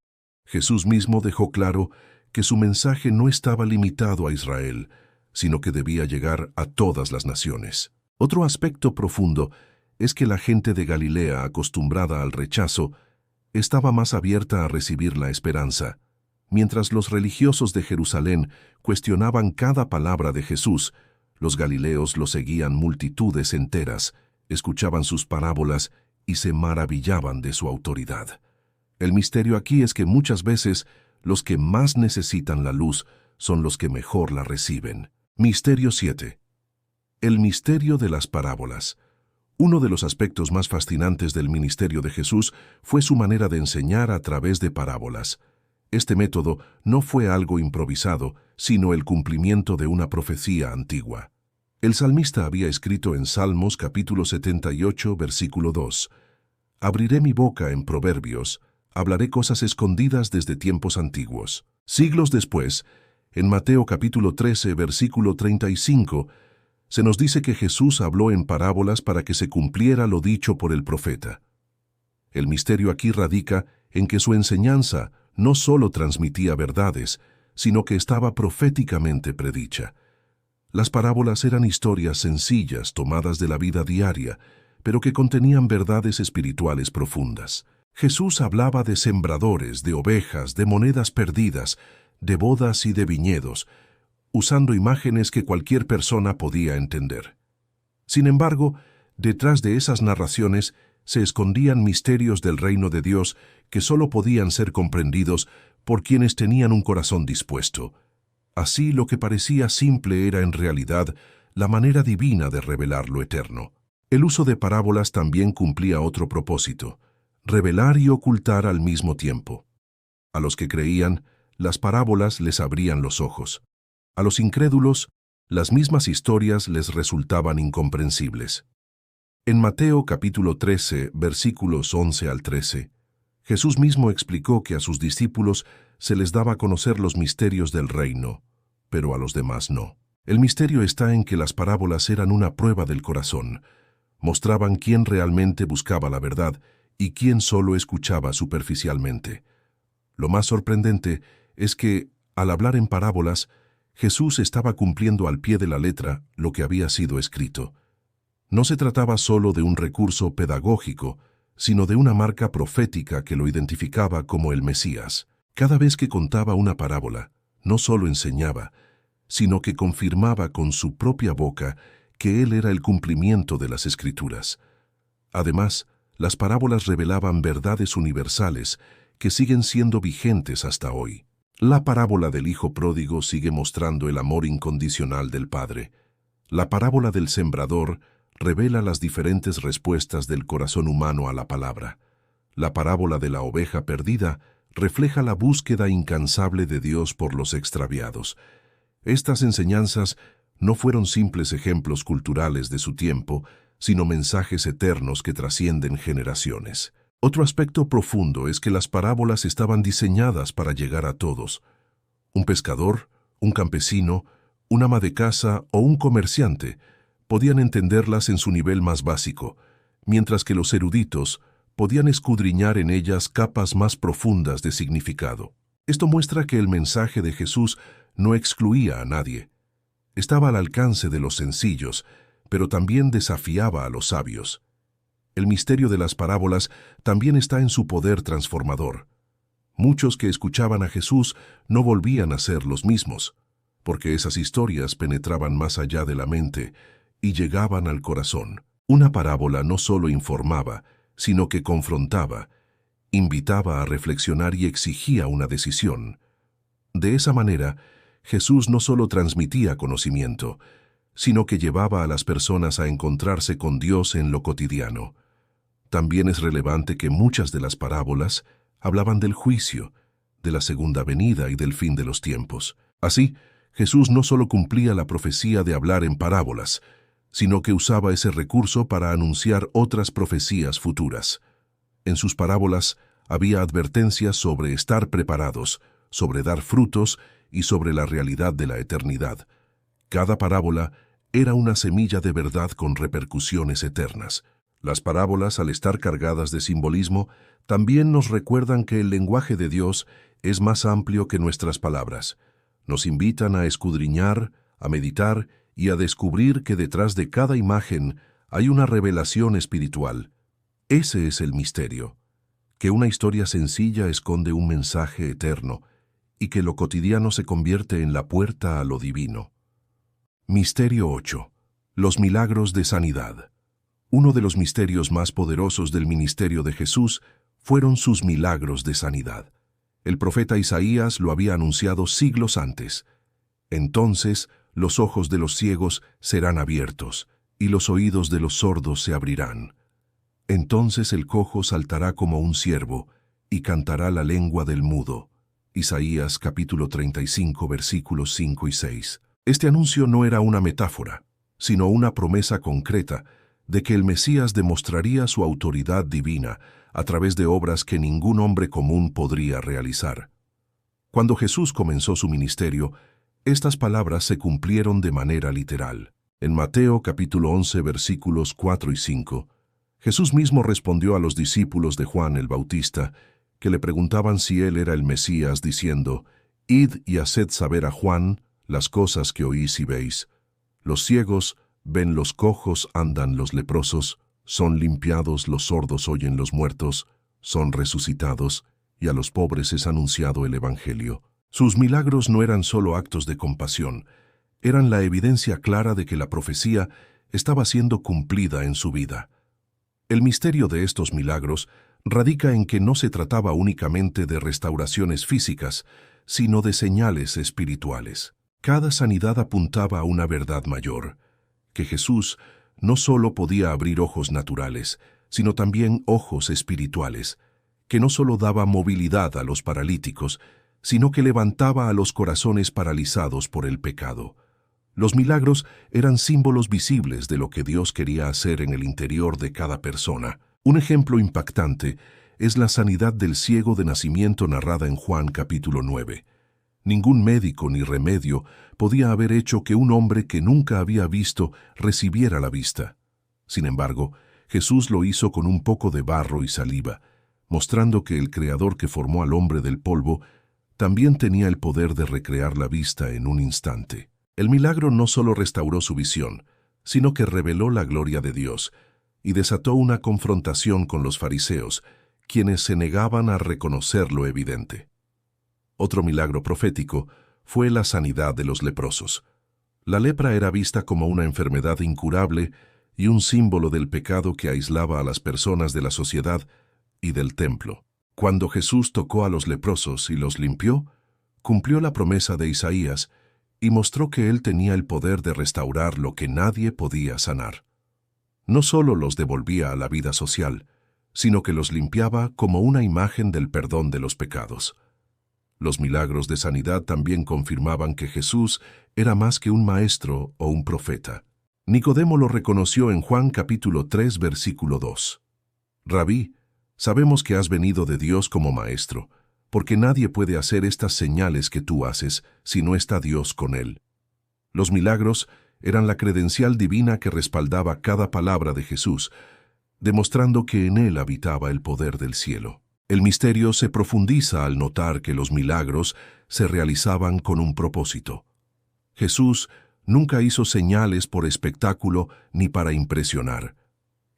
Speaker 1: Jesús mismo dejó claro que su mensaje no estaba limitado a Israel, sino que debía llegar a todas las naciones. Otro aspecto profundo es que la gente de Galilea, acostumbrada al rechazo, estaba más abierta a recibir la esperanza. Mientras los religiosos de Jerusalén cuestionaban cada palabra de Jesús, los galileos lo seguían multitudes enteras, escuchaban sus parábolas y se maravillaban de su autoridad. El misterio aquí es que muchas veces los que más necesitan la luz son los que mejor la reciben. Misterio 7. El misterio de las parábolas. Uno de los aspectos más fascinantes del ministerio de Jesús fue su manera de enseñar a través de parábolas. Este método no fue algo improvisado, sino el cumplimiento de una profecía antigua. El salmista había escrito en Salmos capítulo 78, versículo 2, «Abriré mi boca en proverbios, hablaré cosas escondidas desde tiempos antiguos». Siglos después, en Mateo capítulo 13, versículo 35, se nos dice que Jesús habló en parábolas para que se cumpliera lo dicho por el profeta. El misterio aquí radica en que su enseñanza no solo transmitía verdades, sino que estaba proféticamente predicha. Las parábolas eran historias sencillas tomadas de la vida diaria, pero que contenían verdades espirituales profundas. Jesús hablaba de sembradores, de ovejas, de monedas perdidas, de bodas y de viñedos, usando imágenes que cualquier persona podía entender. Sin embargo, detrás de esas narraciones se escondían misterios del reino de Dios que solo podían ser comprendidos por quienes tenían un corazón dispuesto. Así, lo que parecía simple era en realidad la manera divina de revelar lo eterno. El uso de parábolas también cumplía otro propósito: revelar y ocultar al mismo tiempo. A los que creían, las parábolas les abrían los ojos. A los incrédulos, las mismas historias les resultaban incomprensibles. En Mateo capítulo 13, versículos 11 al 13, Jesús mismo explicó que a sus discípulos se les daba a conocer los misterios del reino, pero a los demás no. El misterio está en que las parábolas eran una prueba del corazón. Mostraban quién realmente buscaba la verdad y quién solo escuchaba superficialmente. Lo más sorprendente es que, al hablar en parábolas, Jesús estaba cumpliendo al pie de la letra lo que había sido escrito. No se trataba solo de un recurso pedagógico, sino de una marca profética que lo identificaba como el Mesías. Cada vez que contaba una parábola, no solo enseñaba, sino que confirmaba con su propia boca que él era el cumplimiento de las Escrituras. Además, las parábolas revelaban verdades universales que siguen siendo vigentes hasta hoy. La parábola del hijo pródigo sigue mostrando el amor incondicional del Padre. La parábola del sembrador revela las diferentes respuestas del corazón humano a la palabra. La parábola de la oveja perdida refleja la búsqueda incansable de Dios por los extraviados. Estas enseñanzas no fueron simples ejemplos culturales de su tiempo, sino mensajes eternos que trascienden generaciones. Otro aspecto profundo es que las parábolas estaban diseñadas para llegar a todos. Un pescador, un campesino, un ama de casa o un comerciante podían entenderlas en su nivel más básico, mientras que los eruditos podían escudriñar en ellas capas más profundas de significado. Esto muestra que el mensaje de Jesús no excluía a nadie. Estaba al alcance de los sencillos, pero también desafiaba a los sabios. El misterio de las parábolas también está en su poder transformador. Muchos que escuchaban a Jesús no volvían a ser los mismos, porque esas historias penetraban más allá de la mente y llegaban al corazón. Una parábola no solo informaba, sino que confrontaba, invitaba a reflexionar y exigía una decisión. De esa manera, Jesús no solo transmitía conocimiento, sino que llevaba a las personas a encontrarse con Dios en lo cotidiano. También es relevante que muchas de las parábolas hablaban del juicio, de la segunda venida y del fin de los tiempos. Así, Jesús no solo cumplía la profecía de hablar en parábolas, sino que usaba ese recurso para anunciar otras profecías futuras. En sus parábolas había advertencias sobre estar preparados, sobre dar frutos y sobre la realidad de la eternidad. Cada parábola era una semilla de verdad con repercusiones eternas. Las parábolas, al estar cargadas de simbolismo, también nos recuerdan que el lenguaje de Dios es más amplio que nuestras palabras. Nos invitan a escudriñar, a meditar y a descubrir que detrás de cada imagen hay una revelación espiritual. Ese es el misterio, que una historia sencilla esconde un mensaje eterno y que lo cotidiano se convierte en la puerta a lo divino. Misterio 8. Los milagros de sanidad. Uno de los misterios más poderosos del ministerio de Jesús fueron sus milagros de sanidad. El profeta Isaías lo había anunciado siglos antes. Entonces los ojos de los ciegos serán abiertos, y los oídos de los sordos se abrirán. Entonces el cojo saltará como un ciervo, y cantará la lengua del mudo. Isaías capítulo 35, versículos 5 y 6. Este anuncio no era una metáfora, sino una promesa concreta de que el Mesías demostraría su autoridad divina a través de obras que ningún hombre común podría realizar. Cuando Jesús comenzó su ministerio, estas palabras se cumplieron de manera literal. En Mateo capítulo 11, versículos 4 y 5, Jesús mismo respondió a los discípulos de Juan el Bautista, que le preguntaban si él era el Mesías, diciendo: «Id y haced saber a Juan las cosas que oís y veis. Los ciegos ven, los cojos andan, los leprosos son limpiados, los sordos oyen, los muertos son resucitados, y a los pobres es anunciado el Evangelio». Sus milagros no eran solo actos de compasión, eran la evidencia clara de que la profecía estaba siendo cumplida en su vida. El misterio de estos milagros radica en que no se trataba únicamente de restauraciones físicas, sino de señales espirituales. Cada sanidad apuntaba a una verdad mayor, que Jesús no solo podía abrir ojos naturales, sino también ojos espirituales, que no solo daba movilidad a los paralíticos, sino que levantaba a los corazones paralizados por el pecado. Los milagros eran símbolos visibles de lo que Dios quería hacer en el interior de cada persona. Un ejemplo impactante es la sanidad del ciego de nacimiento narrada en Juan capítulo 9. Ningún médico ni remedio podía haber hecho que un hombre que nunca había visto recibiera la vista. Sin embargo, Jesús lo hizo con un poco de barro y saliva, mostrando que el Creador que formó al hombre del polvo también tenía el poder de recrear la vista en un instante. El milagro no solo restauró su visión, sino que reveló la gloria de Dios y desató una confrontación con los fariseos, quienes se negaban a reconocer lo evidente. Otro milagro profético fue la sanidad de los leprosos. La lepra era vista como una enfermedad incurable y un símbolo del pecado que aislaba a las personas de la sociedad y del templo. Cuando Jesús tocó a los leprosos y los limpió, cumplió la promesa de Isaías y mostró que él tenía el poder de restaurar lo que nadie podía sanar. No solo los devolvía a la vida social, sino que los limpiaba como una imagen del perdón de los pecados. Los milagros de sanidad también confirmaban que Jesús era más que un maestro o un profeta. Nicodemo lo reconoció en Juan capítulo 3, versículo 2. «Rabí, sabemos que has venido de Dios como maestro, porque nadie puede hacer estas señales que tú haces si no está Dios con él». Los milagros eran la credencial divina que respaldaba cada palabra de Jesús, demostrando que en él habitaba el poder del cielo. El misterio se profundiza al notar que los milagros se realizaban con un propósito. Jesús nunca hizo señales por espectáculo ni para impresionar.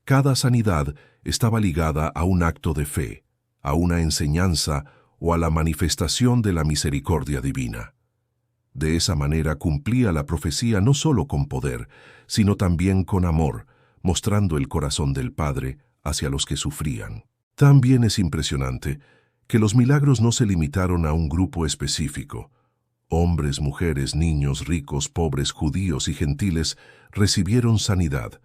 Speaker 1: Cada sanidad estaba ligada a un acto de fe, a una enseñanza o a la manifestación de la misericordia divina. De esa manera cumplía la profecía no solo con poder, sino también con amor, mostrando el corazón del Padre hacia los que sufrían. También es impresionante que los milagros no se limitaron a un grupo específico. Hombres, mujeres, niños, ricos, pobres, judíos y gentiles recibieron sanidad.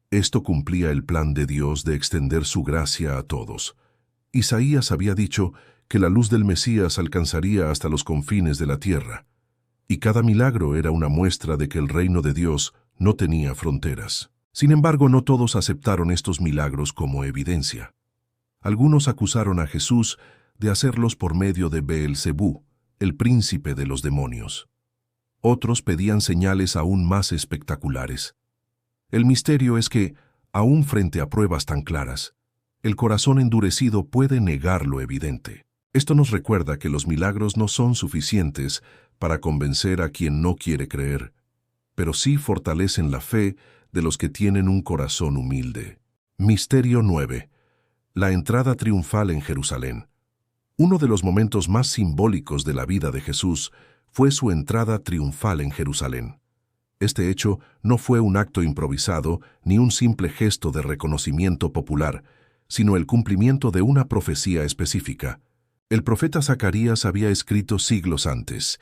Speaker 1: Esto cumplía el plan de Dios de extender su gracia a todos. Isaías había dicho que la luz del Mesías alcanzaría hasta los confines de la tierra, y cada milagro era una muestra de que el reino de Dios no tenía fronteras. Sin embargo, no todos aceptaron estos milagros como evidencia. Algunos acusaron a Jesús de hacerlos por medio de Beelzebú, el príncipe de los demonios. Otros pedían señales aún más espectaculares. El misterio es que, aún frente a pruebas tan claras, el corazón endurecido puede negar lo evidente. Esto nos recuerda que los milagros no son suficientes para convencer a quien no quiere creer, pero sí fortalecen la fe de los que tienen un corazón humilde. Misterio 9. La entrada triunfal en Jerusalén. Uno de los momentos más simbólicos de la vida de Jesús fue su entrada triunfal en Jerusalén. Este hecho no fue un acto improvisado ni un simple gesto de reconocimiento popular, sino el cumplimiento de una profecía específica. El profeta Zacarías había escrito siglos antes: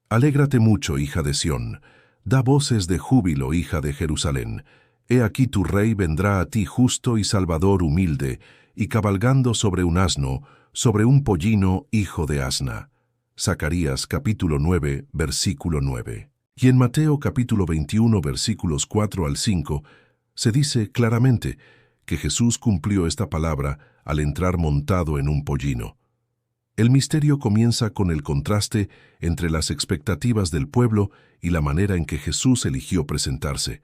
Speaker 1: «Alégrate mucho, hija de Sión, da voces de júbilo, hija de Jerusalén. He aquí tu rey vendrá a ti justo y salvador humilde, y cabalgando sobre un asno, sobre un pollino, hijo de asna». Zacarías capítulo 9, versículo 9. Y en Mateo capítulo 21, versículos 4 al 5, se dice claramente que Jesús cumplió esta palabra al entrar montado en un pollino. El misterio comienza con el contraste entre las expectativas del pueblo y la manera en que Jesús eligió presentarse.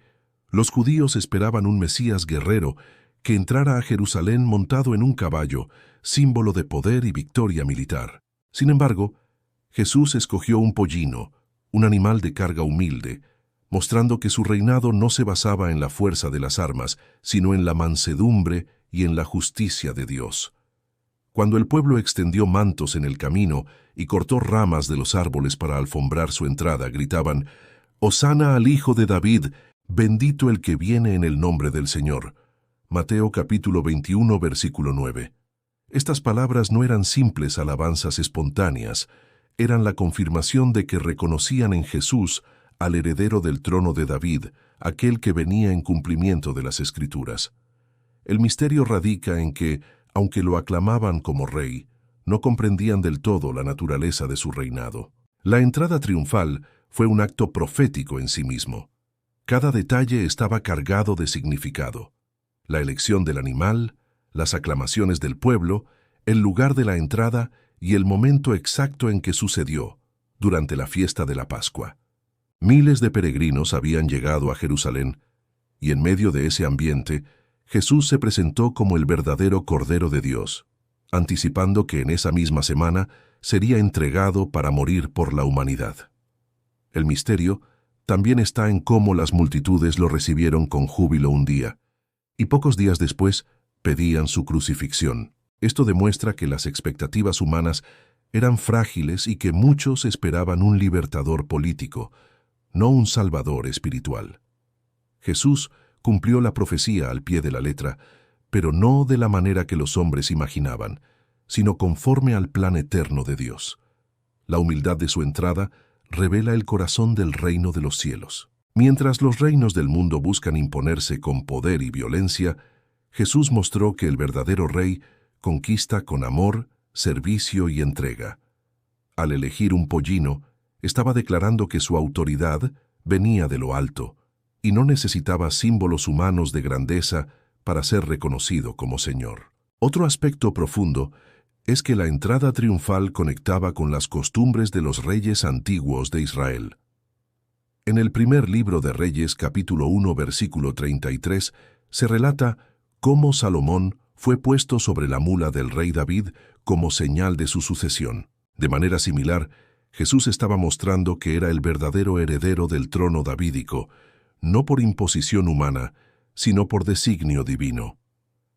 Speaker 1: Los judíos esperaban un Mesías guerrero que entrara a Jerusalén montado en un caballo, símbolo de poder y victoria militar. Sin embargo, Jesús escogió un pollino, un animal de carga humilde, mostrando que su reinado no se basaba en la fuerza de las armas, sino en la mansedumbre y en la justicia de Dios. Cuando el pueblo extendió mantos en el camino y cortó ramas de los árboles para alfombrar su entrada, gritaban: «Hosana al Hijo de David, bendito el que viene en el nombre del Señor». Mateo capítulo 21, versículo 9. Estas palabras no eran simples alabanzas espontáneas, eran la confirmación de que reconocían en Jesús al heredero del trono de David, aquel que venía en cumplimiento de las Escrituras. El misterio radica en que, aunque lo aclamaban como rey, no comprendían del todo la naturaleza de su reinado. La entrada triunfal fue un acto profético en sí mismo. Cada detalle estaba cargado de significado. La elección del animal, las aclamaciones del pueblo, el lugar de la entrada y el momento exacto en que sucedió, durante la fiesta de la Pascua. Miles de peregrinos habían llegado a Jerusalén, y en medio de ese ambiente, Jesús se presentó como el verdadero Cordero de Dios, anticipando que en esa misma semana sería entregado para morir por la humanidad. El misterio también está en cómo las multitudes lo recibieron con júbilo un día, y pocos días después pedían su crucifixión. Esto demuestra que las expectativas humanas eran frágiles y que muchos esperaban un libertador político, no un salvador espiritual. Jesús cumplió la profecía al pie de la letra, pero no de la manera que los hombres imaginaban, sino conforme al plan eterno de Dios. La humildad de su entrada revela el corazón del reino de los cielos. Mientras los reinos del mundo buscan imponerse con poder y violencia, Jesús mostró que el verdadero rey conquista con amor, servicio y entrega. Al elegir un pollino, estaba declarando que su autoridad venía de lo alto y no necesitaba símbolos humanos de grandeza para ser reconocido como Señor. Otro aspecto profundo es que la entrada triunfal conectaba con las costumbres de los reyes antiguos de Israel. En el primer libro de Reyes, capítulo 1, versículo 33, se relata cómo Salomón fue puesto sobre la mula del rey David como señal de su sucesión. De manera similar, Jesús estaba mostrando que era el verdadero heredero del trono davídico, no por imposición humana, sino por designio divino.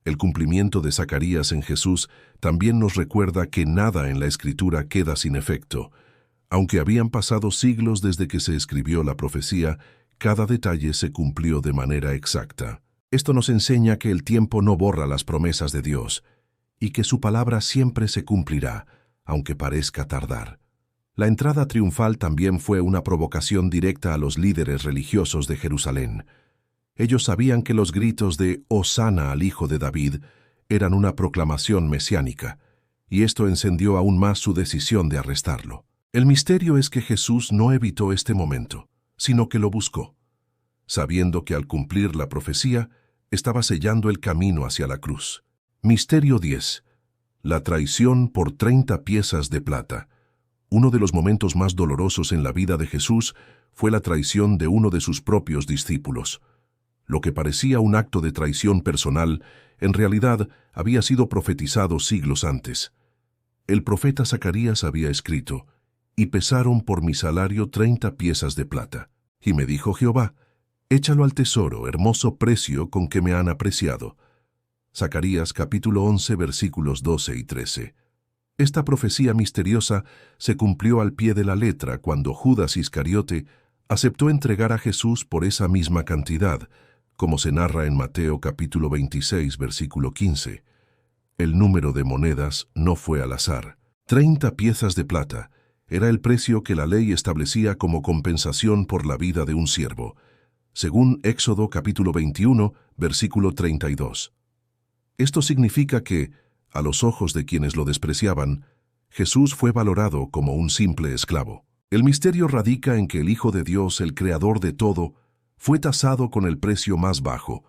Speaker 1: El cumplimiento de Zacarías en Jesús también nos recuerda que nada en la Escritura queda sin efecto. Aunque habían pasado siglos desde que se escribió la profecía, cada detalle se cumplió de manera exacta. Esto nos enseña que el tiempo no borra las promesas de Dios y que su palabra siempre se cumplirá, aunque parezca tardar. La entrada triunfal también fue una provocación directa a los líderes religiosos de Jerusalén. Ellos sabían que los gritos de «Hosana al Hijo de David» eran una proclamación mesiánica, y esto encendió aún más su decisión de arrestarlo. El misterio es que Jesús no evitó este momento, sino que lo buscó, sabiendo que al cumplir la profecía, estaba sellando el camino hacia la cruz. Misterio 10. La traición por 30 piezas de plata. Uno de los momentos más dolorosos en la vida de Jesús fue la traición de uno de sus propios discípulos. Lo que parecía un acto de traición personal, en realidad había sido profetizado siglos antes. El profeta Zacarías había escrito: «Y pesaron por mi salario 30 piezas de plata. Y me dijo Jehová: échalo al tesoro, hermoso precio con que me han apreciado». Zacarías capítulo 11, versículos 12 y 13. Esta profecía misteriosa se cumplió al pie de la letra cuando Judas Iscariote aceptó entregar a Jesús por esa misma cantidad, como se narra en Mateo capítulo 26, versículo 15. El número de monedas no fue al azar. 30 piezas de plata era el precio que la ley establecía como compensación por la vida de un siervo, según Éxodo capítulo 21, versículo 32. Esto significa que, a los ojos de quienes lo despreciaban, Jesús fue valorado como un simple esclavo. El misterio radica en que el Hijo de Dios, el Creador de todo, fue tasado con el precio más bajo,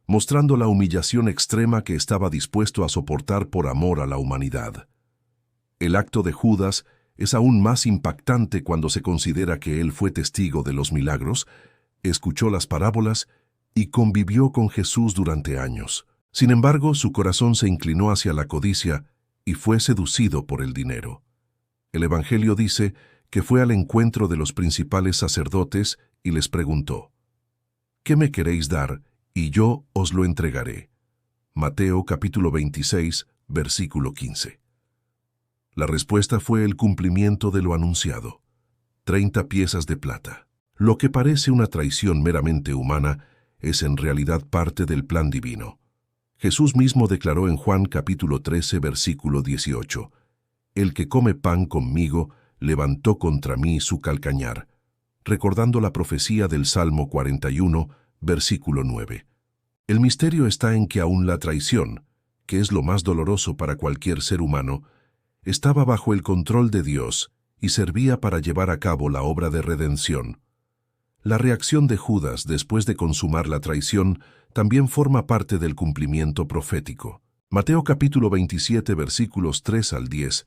Speaker 1: mostrando la humillación extrema que estaba dispuesto a soportar por amor a la humanidad. El acto de Judas es aún más impactante cuando se considera que él fue testigo de los milagros, escuchó las parábolas y convivió con Jesús durante años. Sin embargo, su corazón se inclinó hacia la codicia y fue seducido por el dinero. El Evangelio dice que fue al encuentro de los principales sacerdotes y les preguntó: ¿qué me queréis dar? Y yo os lo entregaré. Mateo capítulo 26, versículo 15. La respuesta fue el cumplimiento de lo anunciado: 30 piezas de plata. Lo que parece una traición meramente humana es en realidad parte del plan divino. Jesús mismo declaró en Juan capítulo 13, versículo 18: «El que come pan conmigo levantó contra mí su calcañar», recordando la profecía del Salmo 41, versículo 9. El misterio está en que aún la traición, que es lo más doloroso para cualquier ser humano, estaba bajo el control de Dios y servía para llevar a cabo la obra de redención. La reacción de Judas después de consumar la traición también forma parte del cumplimiento profético. Mateo capítulo 27, versículos 3 al 10,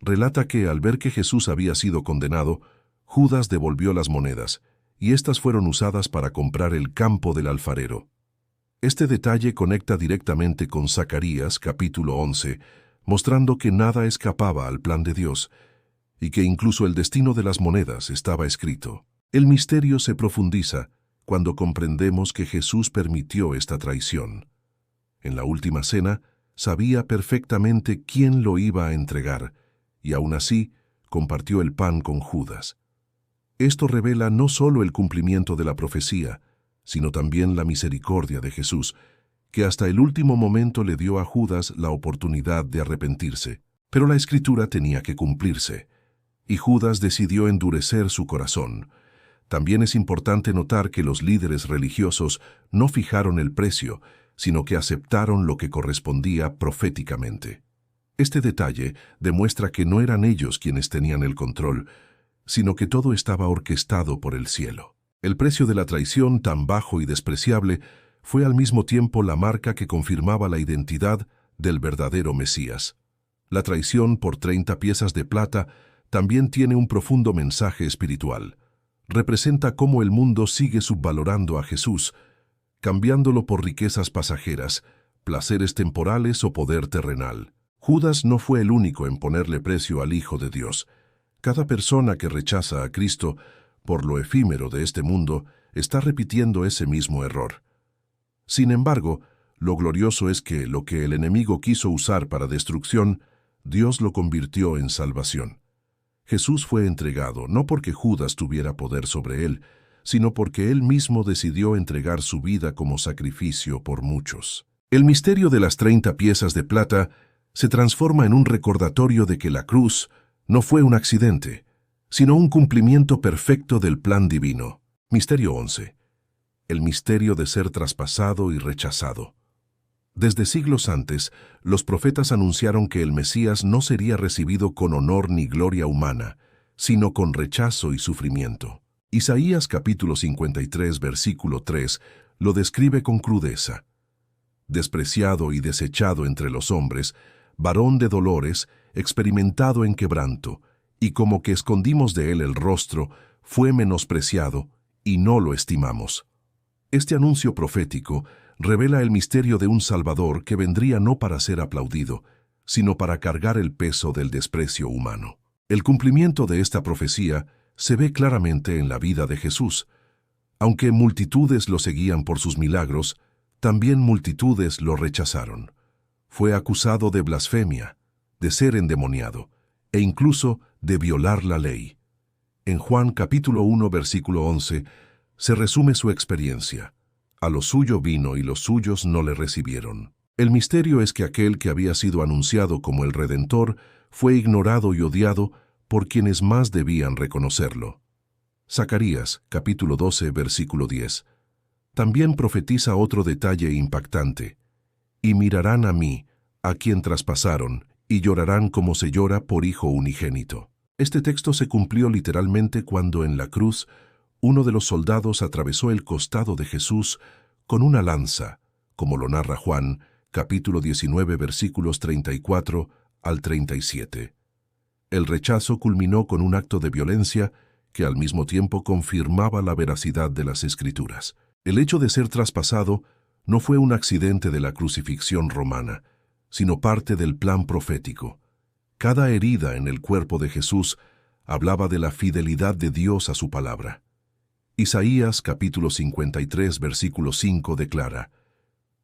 Speaker 1: relata que al ver que Jesús había sido condenado, Judas devolvió las monedas, y éstas fueron usadas para comprar el campo del alfarero. Este detalle conecta directamente con Zacarías capítulo 11, mostrando que nada escapaba al plan de Dios, y que incluso el destino de las monedas estaba escrito. El misterio se profundiza cuando comprendemos que Jesús permitió esta traición. En la última cena, sabía perfectamente quién lo iba a entregar, y aún así compartió el pan con Judas. Esto revela no solo el cumplimiento de la profecía, sino también la misericordia de Jesús, que hasta el último momento le dio a Judas la oportunidad de arrepentirse. Pero la Escritura tenía que cumplirse, y Judas decidió endurecer su corazón. También es importante notar que los líderes religiosos no fijaron el precio, sino que aceptaron lo que correspondía proféticamente. Este detalle demuestra que no eran ellos quienes tenían el control, sino que todo estaba orquestado por el cielo. El precio de la traición, tan bajo y despreciable, fue al mismo tiempo la marca que confirmaba la identidad del verdadero Mesías. La traición por 30 piezas de plata también tiene un profundo mensaje espiritual. Representa cómo el mundo sigue subvalorando a Jesús, cambiándolo por riquezas pasajeras, placeres temporales o poder terrenal. Judas no fue el único en ponerle precio al Hijo de Dios. Cada persona que rechaza a Cristo, por lo efímero de este mundo, está repitiendo ese mismo error. Sin embargo, lo glorioso es que lo que el enemigo quiso usar para destrucción, Dios lo convirtió en salvación. Jesús fue entregado no porque Judas tuviera poder sobre él, sino porque él mismo decidió entregar su vida como sacrificio por muchos. El misterio de las 30 piezas de plata se transforma en un recordatorio de que la cruz no fue un accidente, sino un cumplimiento perfecto del plan divino. Misterio 11. El misterio de ser traspasado y rechazado. Desde siglos antes, los profetas anunciaron que el Mesías no sería recibido con honor ni gloria humana, sino con rechazo y sufrimiento. Isaías capítulo 53, versículo 3, lo describe con crudeza. Despreciado y desechado entre los hombres, varón de dolores, experimentado en quebranto, y como que escondimos de él el rostro, fue menospreciado, y no lo estimamos. Este anuncio profético revela el misterio de un Salvador que vendría no para ser aplaudido, sino para cargar el peso del desprecio humano. El cumplimiento de esta profecía se ve claramente en la vida de Jesús. Aunque multitudes lo seguían por sus milagros, también multitudes lo rechazaron. Fue acusado de blasfemia, de ser endemoniado e incluso de violar la ley. En Juan capítulo 1, versículo 11, se resume su experiencia. A lo suyo vino y los suyos no le recibieron. El misterio es que aquel que había sido anunciado como el Redentor fue ignorado y odiado por quienes más debían reconocerlo. Zacarías, capítulo 12, versículo 10. También profetiza otro detalle impactante. Y mirarán a mí, a quien traspasaron, y llorarán como se llora por hijo unigénito. Este texto se cumplió literalmente cuando en la cruz uno de los soldados atravesó el costado de Jesús con una lanza, como lo narra Juan, capítulo 19, versículos 34 al 37. El rechazo culminó con un acto de violencia que al mismo tiempo confirmaba la veracidad de las Escrituras. El hecho de ser traspasado no fue un accidente de la crucifixión romana, sino parte del plan profético. Cada herida en el cuerpo de Jesús hablaba de la fidelidad de Dios a su palabra. Isaías capítulo 53, versículo 5 declara: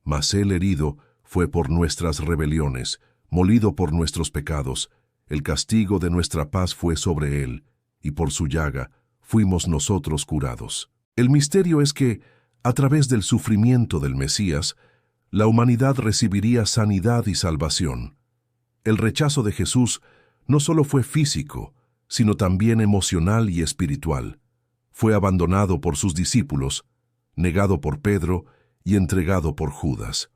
Speaker 1: Mas el herido fue por nuestras rebeliones, molido por nuestros pecados, el castigo de nuestra paz fue sobre él, y por su llaga fuimos nosotros curados. El misterio es que, a través del sufrimiento del Mesías, la humanidad recibiría sanidad y salvación. El rechazo de Jesús no solo fue físico, sino también emocional y espiritual. Fue abandonado por sus discípulos, negado por Pedro y entregado por Judas.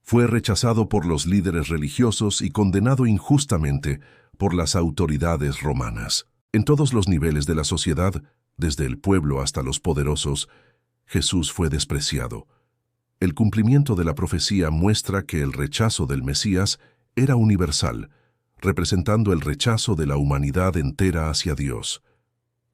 Speaker 1: Fue rechazado por los líderes religiosos y condenado injustamente por las autoridades romanas. En todos los niveles de la sociedad, desde el pueblo hasta los poderosos, Jesús fue despreciado. El cumplimiento de la profecía muestra que el rechazo del Mesías era universal, representando el rechazo de la humanidad entera hacia Dios.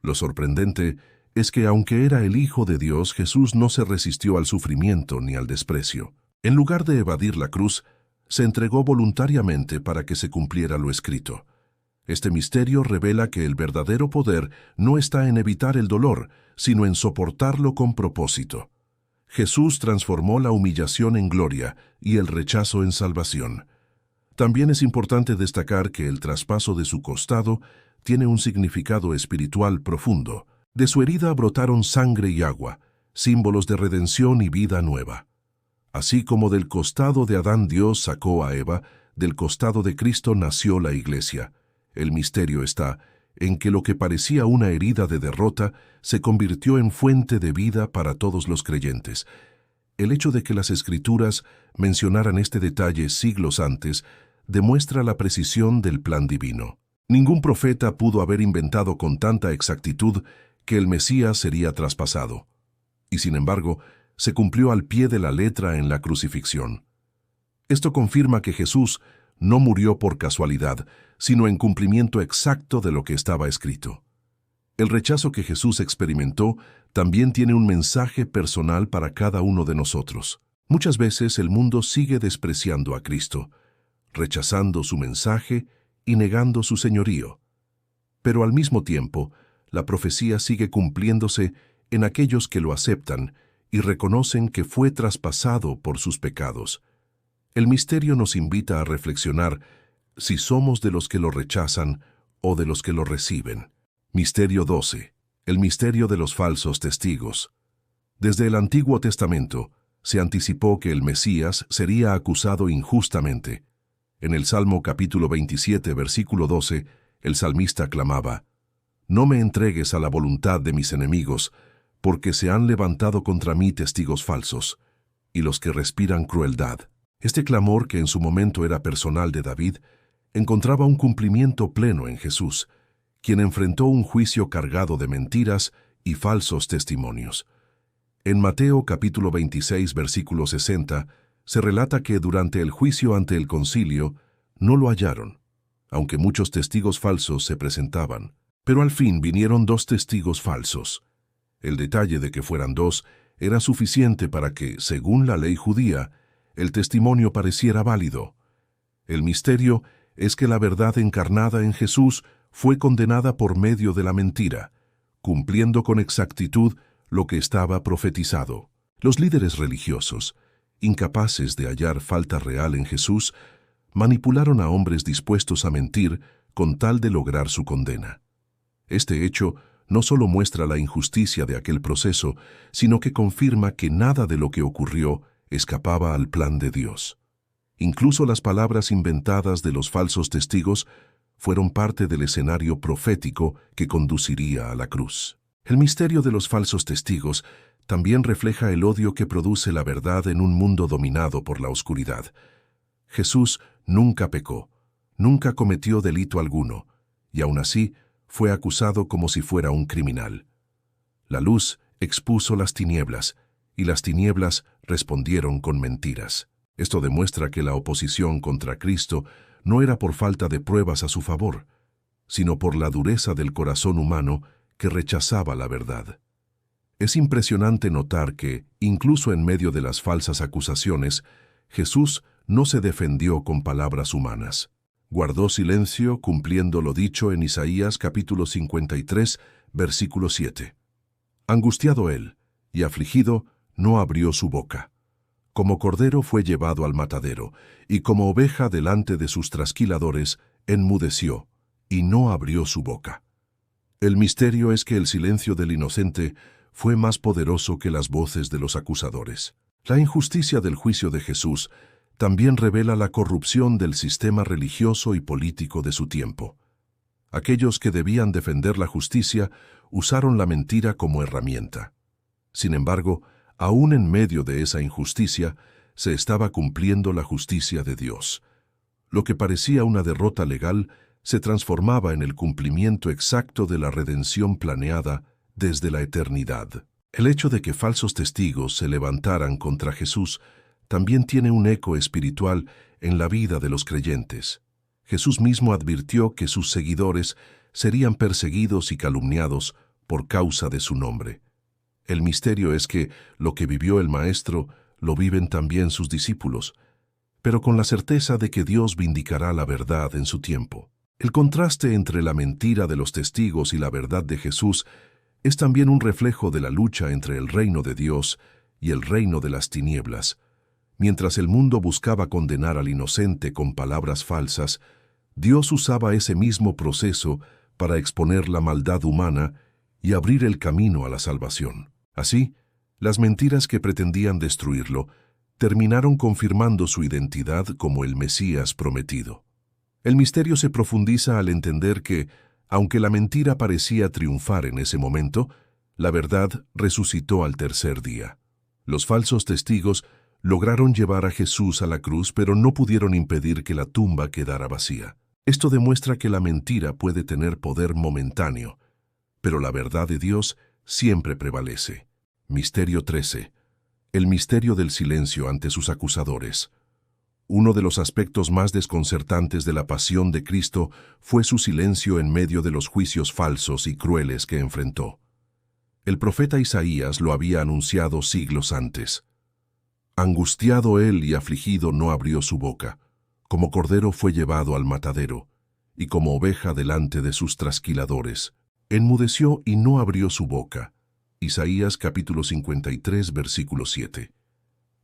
Speaker 1: Lo sorprendente es que aunque era el Hijo de Dios, Jesús no se resistió al sufrimiento ni al desprecio. En lugar de evadir la cruz, se entregó voluntariamente para que se cumpliera lo escrito. Este misterio revela que el verdadero poder no está en evitar el dolor, sino en soportarlo con propósito. Jesús transformó la humillación en gloria y el rechazo en salvación. También es importante destacar que el traspaso de su costado tiene un significado espiritual profundo. De su herida brotaron sangre y agua, símbolos de redención y vida nueva. Así como del costado de Adán Dios sacó a Eva, del costado de Cristo nació la Iglesia. El misterio está en que lo que parecía una herida de derrota se convirtió en fuente de vida para todos los creyentes. El hecho de que las Escrituras mencionaran este detalle siglos antes demuestra la precisión del plan divino. Ningún profeta pudo haber inventado con tanta exactitud que el Mesías sería traspasado. Y sin embargo, se cumplió al pie de la letra en la crucifixión. Esto confirma que Jesús no murió por casualidad, sino en cumplimiento exacto de lo que estaba escrito. El rechazo que Jesús experimentó también tiene un mensaje personal para cada uno de nosotros. Muchas veces el mundo sigue despreciando a Cristo, rechazando su mensaje y negando su señorío. Pero al mismo tiempo, la profecía sigue cumpliéndose en aquellos que lo aceptan y reconocen que fue traspasado por sus pecados. El misterio nos invita a reflexionar si somos de los que lo rechazan o de los que lo reciben. Misterio 12. El misterio de los falsos testigos. Desde el Antiguo Testamento se anticipó que el Mesías sería acusado injustamente. En el Salmo capítulo 27, versículo 12, el salmista clamaba: «No me entregues a la voluntad de mis enemigos, porque se han levantado contra mí testigos falsos, y los que respiran crueldad». Este clamor, que en su momento era personal de David, encontraba un cumplimiento pleno en Jesús, quien enfrentó un juicio cargado de mentiras y falsos testimonios. En Mateo capítulo 26, versículo 60, se relata que durante el juicio ante el concilio no lo hallaron, aunque muchos testigos falsos se presentaban. Pero al fin vinieron 2 testigos falsos. El detalle de que fueran 2 era suficiente para que, según la ley judía, el testimonio pareciera válido. El misterio es que la verdad encarnada en Jesús fue condenada por medio de la mentira, cumpliendo con exactitud lo que estaba profetizado. Los líderes religiosos, incapaces de hallar falta real en Jesús, manipularon a hombres dispuestos a mentir con tal de lograr su condena. Este hecho no solo muestra la injusticia de aquel proceso, sino que confirma que nada de lo que ocurrió escapaba al plan de Dios. Incluso las palabras inventadas de los falsos testigos fueron parte del escenario profético que conduciría a la cruz. El misterio de los falsos testigos también refleja el odio que produce la verdad en un mundo dominado por la oscuridad. Jesús nunca pecó, nunca cometió delito alguno, y aún así fue acusado como si fuera un criminal. La luz expuso las tinieblas, y las tinieblas respondieron con mentiras. Esto demuestra que la oposición contra Cristo no era por falta de pruebas a su favor, sino por la dureza del corazón humano que rechazaba la verdad. Es impresionante notar que, incluso en medio de las falsas acusaciones, Jesús no se defendió con palabras humanas. Guardó silencio cumpliendo lo dicho en Isaías capítulo 53, versículo 7. Angustiado él y afligido, no abrió su boca. Como cordero fue llevado al matadero, y como oveja delante de sus trasquiladores, enmudeció, y no abrió su boca. El misterio es que el silencio del inocente fue más poderoso que las voces de los acusadores. La injusticia del juicio de Jesús también revela la corrupción del sistema religioso y político de su tiempo. Aquellos que debían defender la justicia usaron la mentira como herramienta. Sin embargo, aún en medio de esa injusticia, se estaba cumpliendo la justicia de Dios. Lo que parecía una derrota legal se transformaba en el cumplimiento exacto de la redención planeada desde la eternidad. El hecho de que falsos testigos se levantaran contra Jesús también tiene un eco espiritual en la vida de los creyentes. Jesús mismo advirtió que sus seguidores serían perseguidos y calumniados por causa de su nombre. El misterio es que lo que vivió el Maestro lo viven también sus discípulos, pero con la certeza de que Dios vindicará la verdad en su tiempo. El contraste entre la mentira de los testigos y la verdad de Jesús es también un reflejo de la lucha entre el reino de Dios y el reino de las tinieblas. Mientras el mundo buscaba condenar al inocente con palabras falsas, Dios usaba ese mismo proceso para exponer la maldad humana y abrir el camino a la salvación. Así, las mentiras que pretendían destruirlo terminaron confirmando su identidad como el Mesías prometido. El misterio se profundiza al entender que, aunque la mentira parecía triunfar en ese momento, la verdad resucitó al tercer día. Los falsos testigos lograron llevar a Jesús a la cruz, pero no pudieron impedir que la tumba quedara vacía. Esto demuestra que la mentira puede tener poder momentáneo, pero la verdad de Dios siempre prevalece. Misterio 13. El misterio del silencio ante sus acusadores. Uno de los aspectos más desconcertantes de la pasión de Cristo fue su silencio en medio de los juicios falsos y crueles que enfrentó. El profeta Isaías lo había anunciado siglos antes. Angustiado él y afligido no abrió su boca. Como cordero fue llevado al matadero, y como oveja delante de sus trasquiladores. Enmudeció y no abrió su boca. Isaías capítulo 53, versículo 7.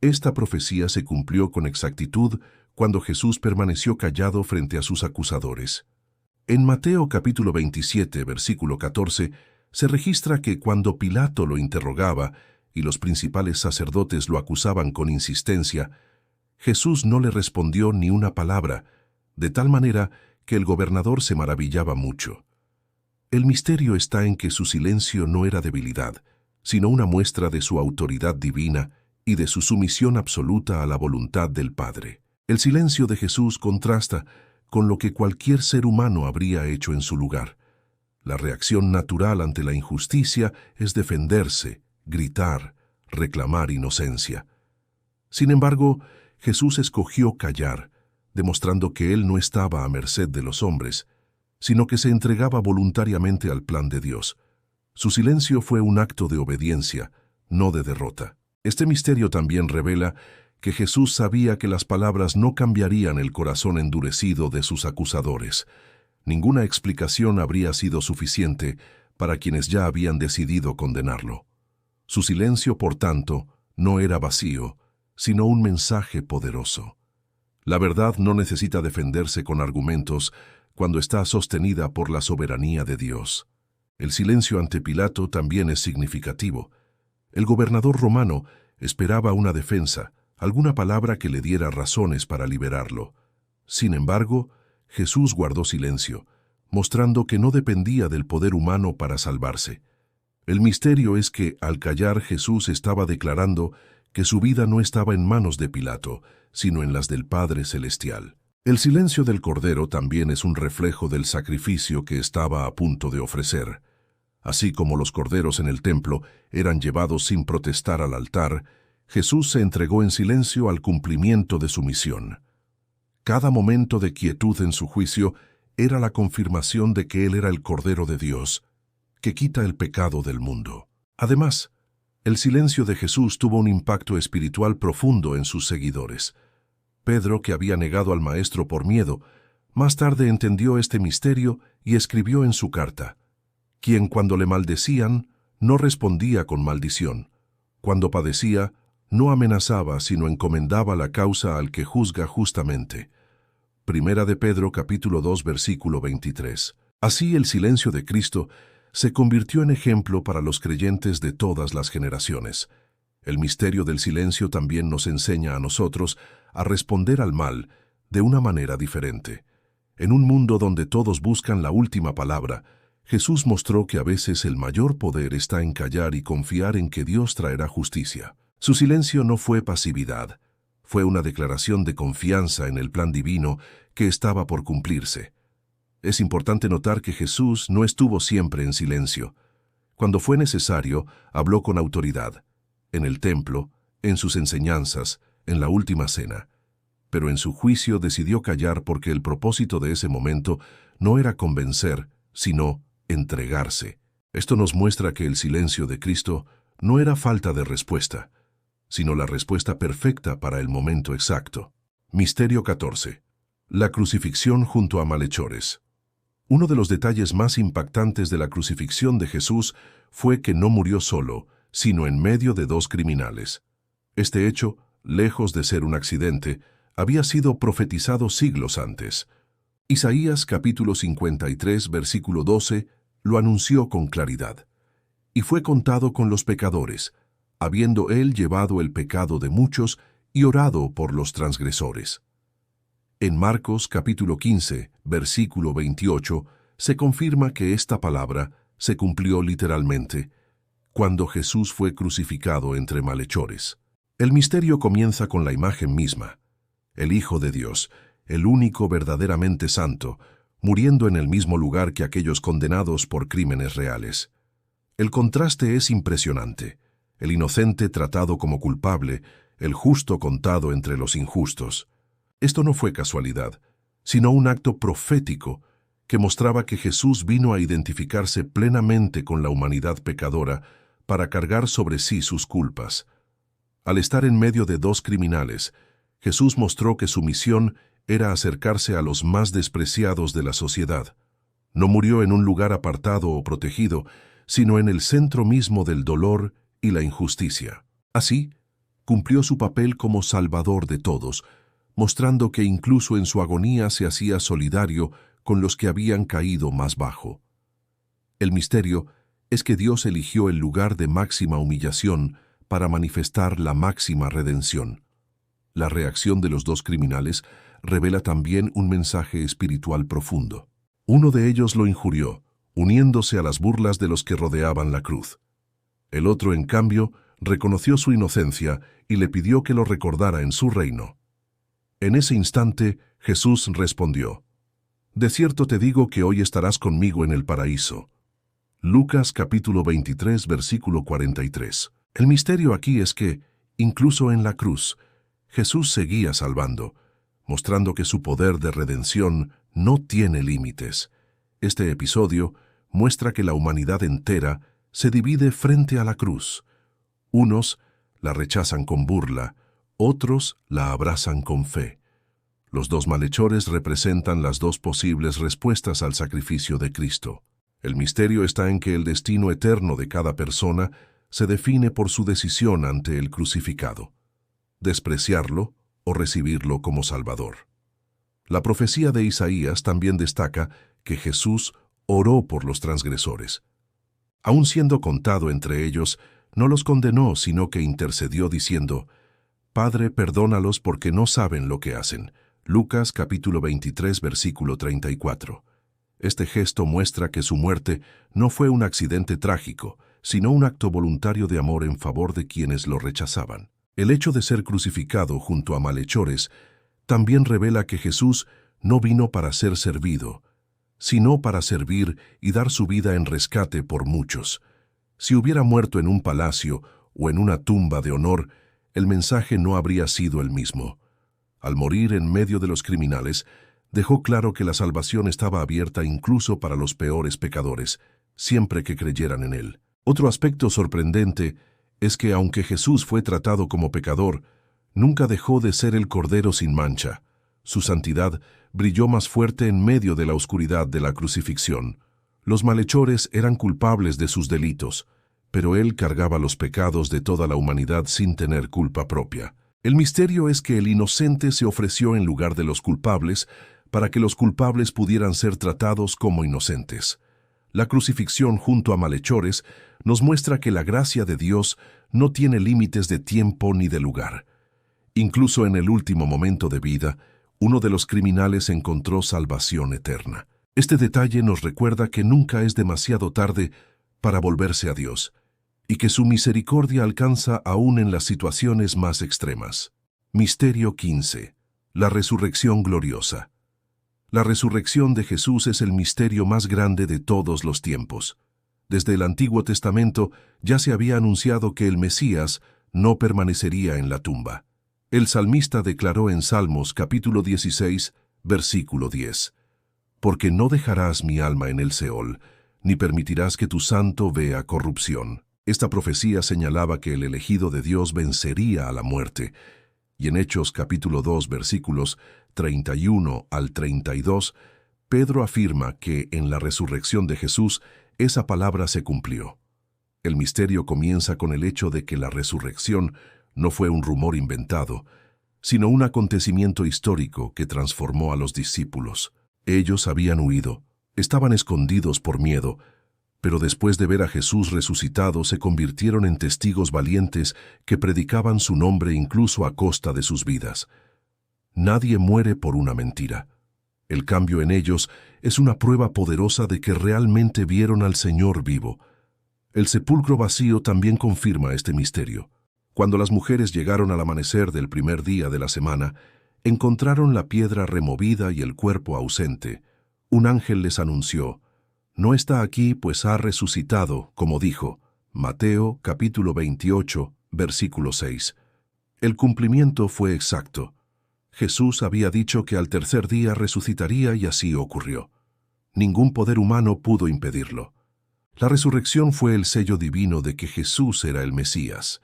Speaker 1: Esta profecía se cumplió con exactitud cuando Jesús permaneció callado frente a sus acusadores. En Mateo capítulo 27, versículo 14, se registra que cuando Pilato lo interrogaba y los principales sacerdotes lo acusaban con insistencia, Jesús no le respondió ni una palabra, de tal manera que el gobernador se maravillaba mucho. El misterio está en que su silencio no era debilidad, sino una muestra de su autoridad divina y de su sumisión absoluta a la voluntad del Padre. El silencio de Jesús contrasta con lo que cualquier ser humano habría hecho en su lugar. La reacción natural ante la injusticia es defenderse, gritar, reclamar inocencia. Sin embargo, Jesús escogió callar, demostrando que Él no estaba a merced de los hombres, sino que se entregaba voluntariamente al plan de Dios. Su silencio fue un acto de obediencia, no de derrota. Este misterio también revela que Jesús sabía que las palabras no cambiarían el corazón endurecido de sus acusadores. Ninguna explicación habría sido suficiente para quienes ya habían decidido condenarlo. Su silencio, por tanto, no era vacío, sino un mensaje poderoso. La verdad no necesita defenderse con argumentos cuando está sostenida por la soberanía de Dios. El silencio ante Pilato también es significativo. El gobernador romano esperaba una defensa, alguna palabra que le diera razones para liberarlo. Sin embargo, Jesús guardó silencio, mostrando que no dependía del poder humano para salvarse. El misterio es que, al callar, Jesús estaba declarando que su vida no estaba en manos de Pilato, sino en las del Padre Celestial. El silencio del Cordero también es un reflejo del sacrificio que estaba a punto de ofrecer. Así como los corderos en el templo eran llevados sin protestar al altar, Jesús se entregó en silencio al cumplimiento de su misión. Cada momento de quietud en su juicio era la confirmación de que Él era el Cordero de Dios, que quita el pecado del mundo. Además, el silencio de Jesús tuvo un impacto espiritual profundo en sus seguidores. Pedro, que había negado al Maestro por miedo, más tarde entendió este misterio y escribió en su carta: quien cuando le maldecían, no respondía con maldición. Cuando padecía, no amenazaba, sino encomendaba la causa al que juzga justamente. Primera de Pedro, capítulo 2, versículo 23. Así el silencio de Cristo se convirtió en ejemplo para los creyentes de todas las generaciones. El misterio del silencio también nos enseña a nosotros a responder al mal de una manera diferente. En un mundo donde todos buscan la última palabra, Jesús mostró que a veces el mayor poder está en callar y confiar en que Dios traerá justicia. Su silencio no fue pasividad, fue una declaración de confianza en el plan divino que estaba por cumplirse. Es importante notar que Jesús no estuvo siempre en silencio. Cuando fue necesario, habló con autoridad, en el templo, en sus enseñanzas, en la última cena. Pero en su juicio decidió callar porque el propósito de ese momento no era convencer, sino entregarse. Esto nos muestra que el silencio de Cristo no era falta de respuesta, sino la respuesta perfecta para el momento exacto. Misterio 14. La crucifixión junto a malhechores. Uno de los detalles más impactantes de la crucifixión de Jesús fue que no murió solo, sino en medio de dos criminales. Este hecho, lejos de ser un accidente, había sido profetizado siglos antes. Isaías capítulo 53, versículo 12, lo anunció con claridad. Y fue contado con los pecadores, habiendo él llevado el pecado de muchos y orado por los transgresores. En Marcos capítulo 15, versículo 28, se confirma que esta palabra se cumplió literalmente, cuando Jesús fue crucificado entre malhechores. El misterio comienza con la imagen misma, el Hijo de Dios, el único verdaderamente santo, muriendo en el mismo lugar que aquellos condenados por crímenes reales. El contraste es impresionante, el inocente tratado como culpable, el justo contado entre los injustos. Esto no fue casualidad, sino un acto profético que mostraba que Jesús vino a identificarse plenamente con la humanidad pecadora para cargar sobre sí sus culpas. Al estar en medio de dos criminales, Jesús mostró que su misión era acercarse a los más despreciados de la sociedad. No murió en un lugar apartado o protegido, sino en el centro mismo del dolor y la injusticia. Así, cumplió su papel como salvador de todos, mostrando que incluso en su agonía se hacía solidario con los que habían caído más bajo. El misterio es que Dios eligió el lugar de máxima humillación para manifestar la máxima redención. La reacción de los dos criminales revela también un mensaje espiritual profundo. Uno de ellos lo injurió, uniéndose a las burlas de los que rodeaban la cruz. El otro, en cambio, reconoció su inocencia y le pidió que lo recordara en su reino. En ese instante, Jesús respondió: «De cierto te digo que hoy estarás conmigo en el paraíso». Lucas capítulo 23, versículo 43. El misterio aquí es que, incluso en la cruz, Jesús seguía salvando, mostrando que su poder de redención no tiene límites. Este episodio muestra que la humanidad entera se divide frente a la cruz. Unos la rechazan con burla, otros la abrazan con fe. Los dos malhechores representan las dos posibles respuestas al sacrificio de Cristo. El misterio está en que el destino eterno de cada persona se define por su decisión ante el crucificado: despreciarlo o recibirlo como Salvador. La profecía de Isaías también destaca que Jesús oró por los transgresores. Aun siendo contado entre ellos, no los condenó, sino que intercedió diciendo: Padre, perdónalos porque no saben lo que hacen. Lucas capítulo 23, versículo 34. Este gesto muestra que su muerte no fue un accidente trágico, sino un acto voluntario de amor en favor de quienes lo rechazaban. El hecho de ser crucificado junto a malhechores también revela que Jesús no vino para ser servido, sino para servir y dar su vida en rescate por muchos. Si hubiera muerto en un palacio o en una tumba de honor, el mensaje no habría sido el mismo. Al morir en medio de los criminales, dejó claro que la salvación estaba abierta incluso para los peores pecadores, siempre que creyeran en él. Otro aspecto sorprendente es que, aunque Jesús fue tratado como pecador, nunca dejó de ser el Cordero sin mancha. Su santidad brilló más fuerte en medio de la oscuridad de la crucifixión. Los malhechores eran culpables de sus delitos, pero él cargaba los pecados de toda la humanidad sin tener culpa propia. El misterio es que el inocente se ofreció en lugar de los culpables para que los culpables pudieran ser tratados como inocentes. La crucifixión junto a malhechores nos muestra que la gracia de Dios no tiene límites de tiempo ni de lugar. Incluso en el último momento de vida, uno de los criminales encontró salvación eterna. Este detalle nos recuerda que nunca es demasiado tarde para volverse a Dios, y que su misericordia alcanza aún en las situaciones más extremas. Misterio 15. La resurrección gloriosa. La resurrección de Jesús es el misterio más grande de todos los tiempos. Desde el Antiguo Testamento ya se había anunciado que el Mesías no permanecería en la tumba. El salmista declaró en Salmos capítulo 16, versículo 10: Porque no dejarás mi alma en el Seol, ni permitirás que tu santo vea corrupción. Esta profecía señalaba que el elegido de Dios vencería a la muerte, y en Hechos capítulo 2, versículos 31 al 32, Pedro afirma que en la resurrección de Jesús esa palabra se cumplió. El misterio comienza con el hecho de que la resurrección no fue un rumor inventado, sino un acontecimiento histórico que transformó a los discípulos. Ellos habían huido, estaban escondidos por miedo, pero después de ver a Jesús resucitado se convirtieron en testigos valientes que predicaban su nombre incluso a costa de sus vidas. Nadie muere por una mentira. El cambio en ellos es una prueba poderosa de que realmente vieron al Señor vivo. El sepulcro vacío también confirma este misterio. Cuando las mujeres llegaron al amanecer del primer día de la semana, encontraron la piedra removida y el cuerpo ausente. Un ángel les anunció: No está aquí, pues ha resucitado, como dijo. Mateo capítulo 28, versículo 6. El cumplimiento fue exacto. Jesús había dicho que al tercer día resucitaría y así ocurrió. Ningún poder humano pudo impedirlo. La resurrección fue el sello divino de que Jesús era el Mesías.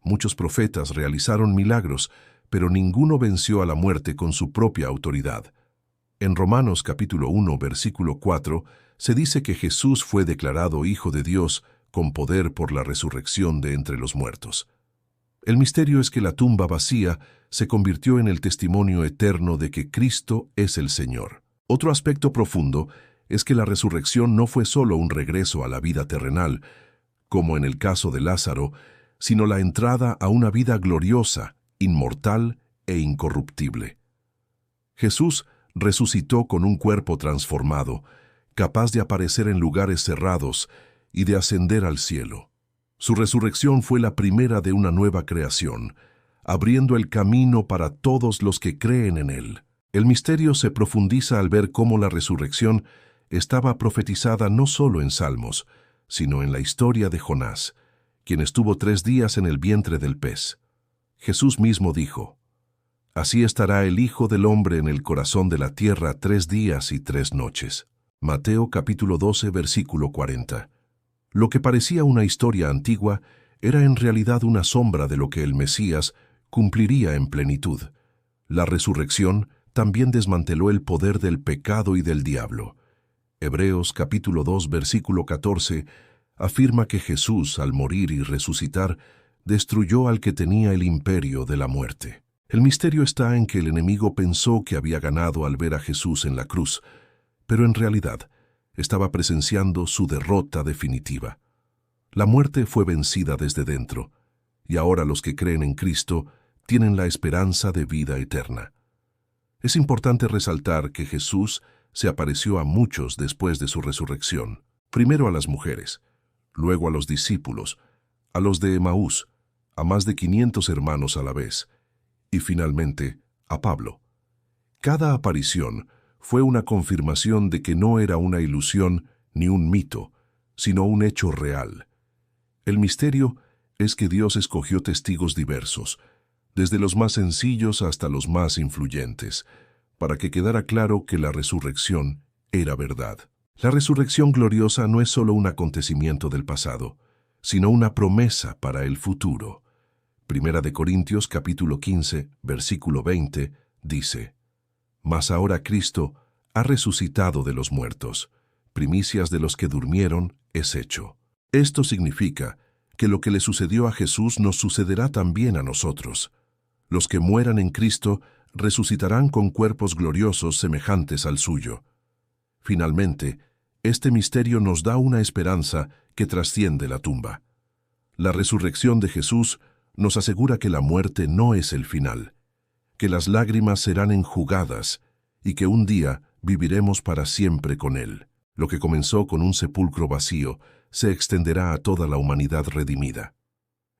Speaker 1: Muchos profetas realizaron milagros, pero ninguno venció a la muerte con su propia autoridad. En Romanos capítulo 1, versículo 4, se dice que Jesús fue declarado Hijo de Dios con poder por la resurrección de entre los muertos. El misterio es que la tumba vacía se convirtió en el testimonio eterno de que Cristo es el Señor. Otro aspecto profundo es que la resurrección no fue solo un regreso a la vida terrenal, como en el caso de Lázaro, sino la entrada a una vida gloriosa, inmortal e incorruptible. Jesús resucitó con un cuerpo transformado, capaz de aparecer en lugares cerrados y de ascender al cielo. Su resurrección fue la primera de una nueva creación, abriendo el camino para todos los que creen en él. El misterio se profundiza al ver cómo la resurrección estaba profetizada no solo en Salmos, sino en la historia de Jonás, quien estuvo 3 días en el vientre del pez. Jesús mismo dijo: Así estará el Hijo del Hombre en el corazón de la tierra 3 días y 3 noches. Mateo capítulo 12, versículo 40. Lo que parecía una historia antigua era en realidad una sombra de lo que el Mesías cumpliría en plenitud. La resurrección también desmanteló el poder del pecado y del diablo. Hebreos capítulo 2, versículo 14, afirma que Jesús, al morir y resucitar, destruyó al que tenía el imperio de la muerte. El misterio está en que el enemigo pensó que había ganado al ver a Jesús en la cruz, pero en realidad estaba presenciando su derrota definitiva. La muerte fue vencida desde dentro, y ahora los que creen en Cristo tienen la esperanza de vida eterna. Es importante resaltar que Jesús se apareció a muchos después de su resurrección, primero a las mujeres, luego a los discípulos, a los de Emaús, a más de 500 hermanos a la vez, y finalmente a Pablo. Cada aparición fue una confirmación de que no era una ilusión ni un mito, sino un hecho real. El misterio es que Dios escogió testigos diversos, desde los más sencillos hasta los más influyentes, para que quedara claro que la resurrección era verdad. La resurrección gloriosa no es solo un acontecimiento del pasado, sino una promesa para el futuro. Primera de Corintios capítulo 15, versículo 20, dice: «Mas ahora Cristo ha resucitado de los muertos, primicias de los que durmieron es hecho». Esto significa que lo que le sucedió a Jesús nos sucederá también a nosotros. Los que mueran en Cristo resucitarán con cuerpos gloriosos semejantes al suyo. Finalmente, este misterio nos da una esperanza que trasciende la tumba. La resurrección de Jesús nos asegura que la muerte no es el final, que las lágrimas serán enjugadas y que un día viviremos para siempre con Él. Lo que comenzó con un sepulcro vacío se extenderá a toda la humanidad redimida.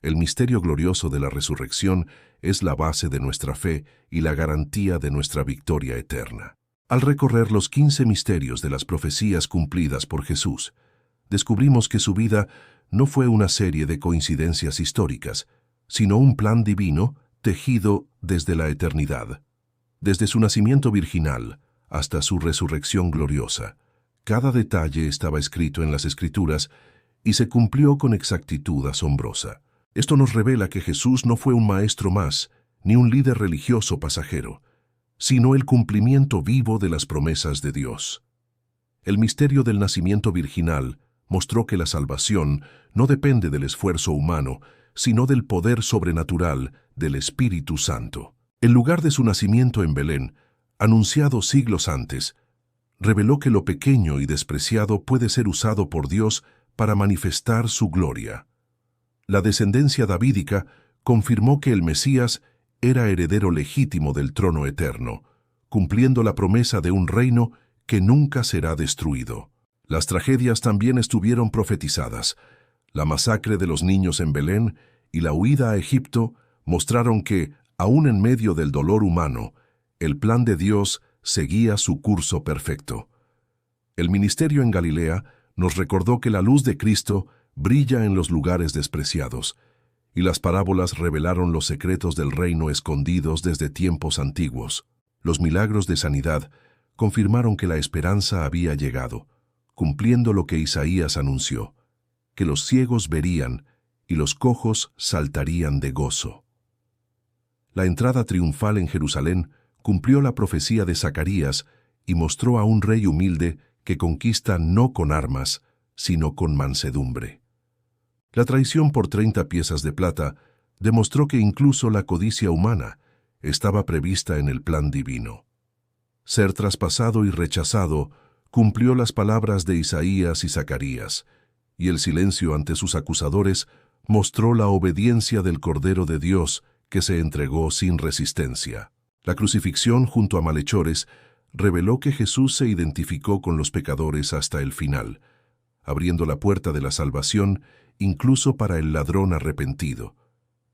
Speaker 1: El misterio glorioso de la resurrección es la base de nuestra fe y la garantía de nuestra victoria eterna. Al recorrer los 15 misterios de las profecías cumplidas por Jesús, descubrimos que su vida no fue una serie de coincidencias históricas, sino un plan divino tejido desde la eternidad. Desde su nacimiento virginal hasta su resurrección gloriosa, cada detalle estaba escrito en las Escrituras y se cumplió con exactitud asombrosa. Esto nos revela que Jesús no fue un maestro más, ni un líder religioso pasajero, sino el cumplimiento vivo de las promesas de Dios. El misterio del nacimiento virginal mostró que la salvación no depende del esfuerzo humano, sino del poder sobrenatural del Espíritu Santo. El lugar de su nacimiento en Belén, anunciado siglos antes, reveló que lo pequeño y despreciado puede ser usado por Dios para manifestar su gloria. La descendencia davídica confirmó que el Mesías era heredero legítimo del trono eterno, cumpliendo la promesa de un reino que nunca será destruido. Las tragedias también estuvieron profetizadas. La masacre de los niños en Belén y la huida a Egipto mostraron que, aún en medio del dolor humano, el plan de Dios seguía su curso perfecto. El ministerio en Galilea nos recordó que la luz de Cristo brilla en los lugares despreciados, y las parábolas revelaron los secretos del reino escondidos desde tiempos antiguos. Los milagros de sanidad confirmaron que la esperanza había llegado, cumpliendo lo que Isaías anunció, que los ciegos verían y los cojos saltarían de gozo. La entrada triunfal en Jerusalén cumplió la profecía de Zacarías y mostró a un rey humilde que conquista no con armas, sino con mansedumbre. La traición por 30 piezas de plata demostró que incluso la codicia humana estaba prevista en el plan divino. Ser traspasado y rechazado cumplió las palabras de Isaías y Zacarías, y el silencio ante sus acusadores mostró la obediencia del Cordero de Dios que se entregó sin resistencia. La crucifixión junto a malhechores reveló que Jesús se identificó con los pecadores hasta el final, abriendo la puerta de la salvación incluso para el ladrón arrepentido.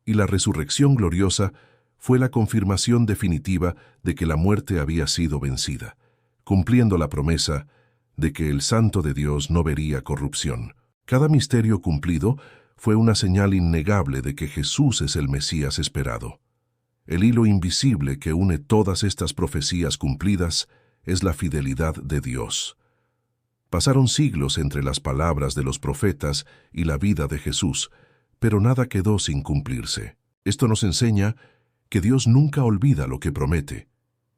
Speaker 1: Y la resurrección gloriosa fue la confirmación definitiva de que la muerte había sido vencida, cumpliendo la promesa de que el Santo de Dios no vería corrupción. Cada misterio cumplido fue una señal innegable de que Jesús es el Mesías esperado. El hilo invisible que une todas estas profecías cumplidas es la fidelidad de Dios. Pasaron siglos entre las palabras de los profetas y la vida de Jesús, pero nada quedó sin cumplirse. Esto nos enseña que Dios nunca olvida lo que promete,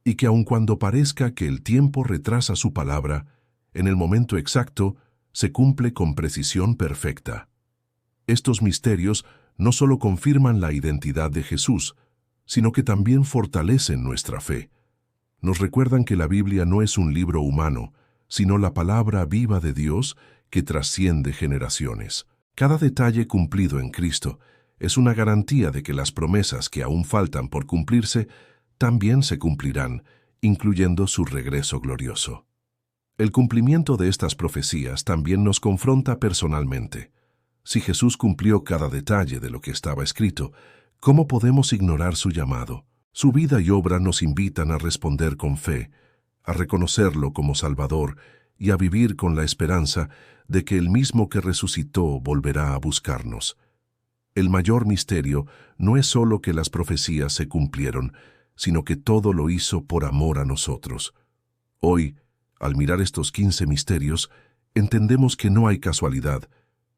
Speaker 1: y que aun cuando parezca que el tiempo retrasa su palabra, en el momento exacto se cumple con precisión perfecta. Estos misterios no solo confirman la identidad de Jesús, sino que también fortalecen nuestra fe. Nos recuerdan que la Biblia no es un libro humano, sino la palabra viva de Dios que trasciende generaciones. Cada detalle cumplido en Cristo es una garantía de que las promesas que aún faltan por cumplirse también se cumplirán, incluyendo su regreso glorioso. El cumplimiento de estas profecías también nos confronta personalmente. Si Jesús cumplió cada detalle de lo que estaba escrito, ¿cómo podemos ignorar su llamado? Su vida y obra nos invitan a responder con fe, a reconocerlo como Salvador y a vivir con la esperanza de que el mismo que resucitó volverá a buscarnos. El mayor misterio no es solo que las profecías se cumplieron, sino que todo lo hizo por amor a nosotros. Hoy, al mirar estos 15 misterios, entendemos que no hay casualidad,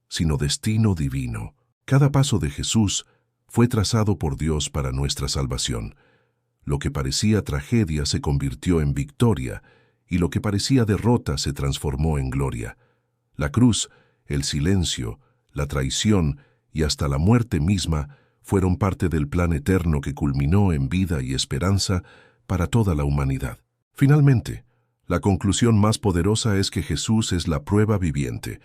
Speaker 1: sino destino divino. Cada paso de Jesús fue trazado por Dios para nuestra salvación. Lo que parecía tragedia se convirtió en victoria, y lo que parecía derrota se transformó en gloria. La cruz, el silencio, la traición y hasta la muerte misma fueron parte del plan eterno que culminó en vida y esperanza para toda la humanidad. Finalmente, la conclusión más poderosa es que Jesús es la prueba viviente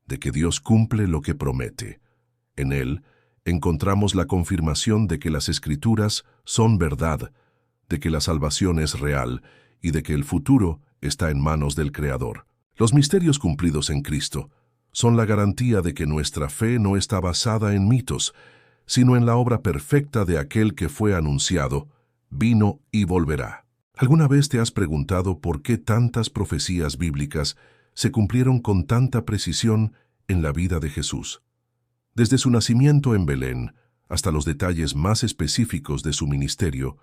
Speaker 1: de que Dios cumple lo que promete. En Él encontramos la confirmación de que las Escrituras son verdad, de que la salvación es real y de que el futuro está en manos del Creador. Los misterios cumplidos en Cristo son la garantía de que nuestra fe no está basada en mitos, sino en la obra perfecta de aquel que fue anunciado, vino y volverá. ¿Alguna vez te has preguntado por qué tantas profecías bíblicas se cumplieron con tanta precisión en la vida de Jesús? Desde su nacimiento en Belén hasta los detalles más específicos de su ministerio,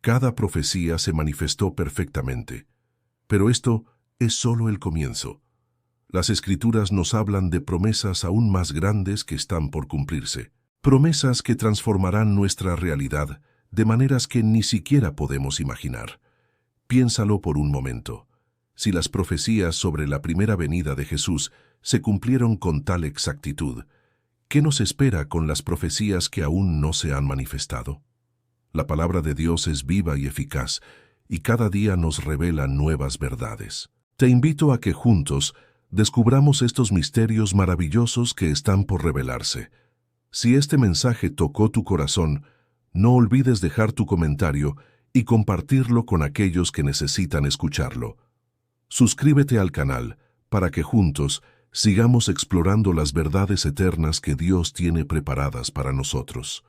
Speaker 1: cada profecía se manifestó perfectamente. Pero esto es solo el comienzo. Las Escrituras nos hablan de promesas aún más grandes que están por cumplirse. Promesas que transformarán nuestra realidad de maneras que ni siquiera podemos imaginar. Piénsalo por un momento. Si las profecías sobre la primera venida de Jesús se cumplieron con tal exactitud, ¿qué nos espera con las profecías que aún no se han manifestado? La palabra de Dios es viva y eficaz, y cada día nos revela nuevas verdades. Te invito a que juntos descubramos estos misterios maravillosos que están por revelarse. Si este mensaje tocó tu corazón, no olvides dejar tu comentario y compartirlo con aquellos que necesitan escucharlo. Suscríbete al canal para que juntos sigamos explorando las verdades eternas que Dios tiene preparadas para nosotros.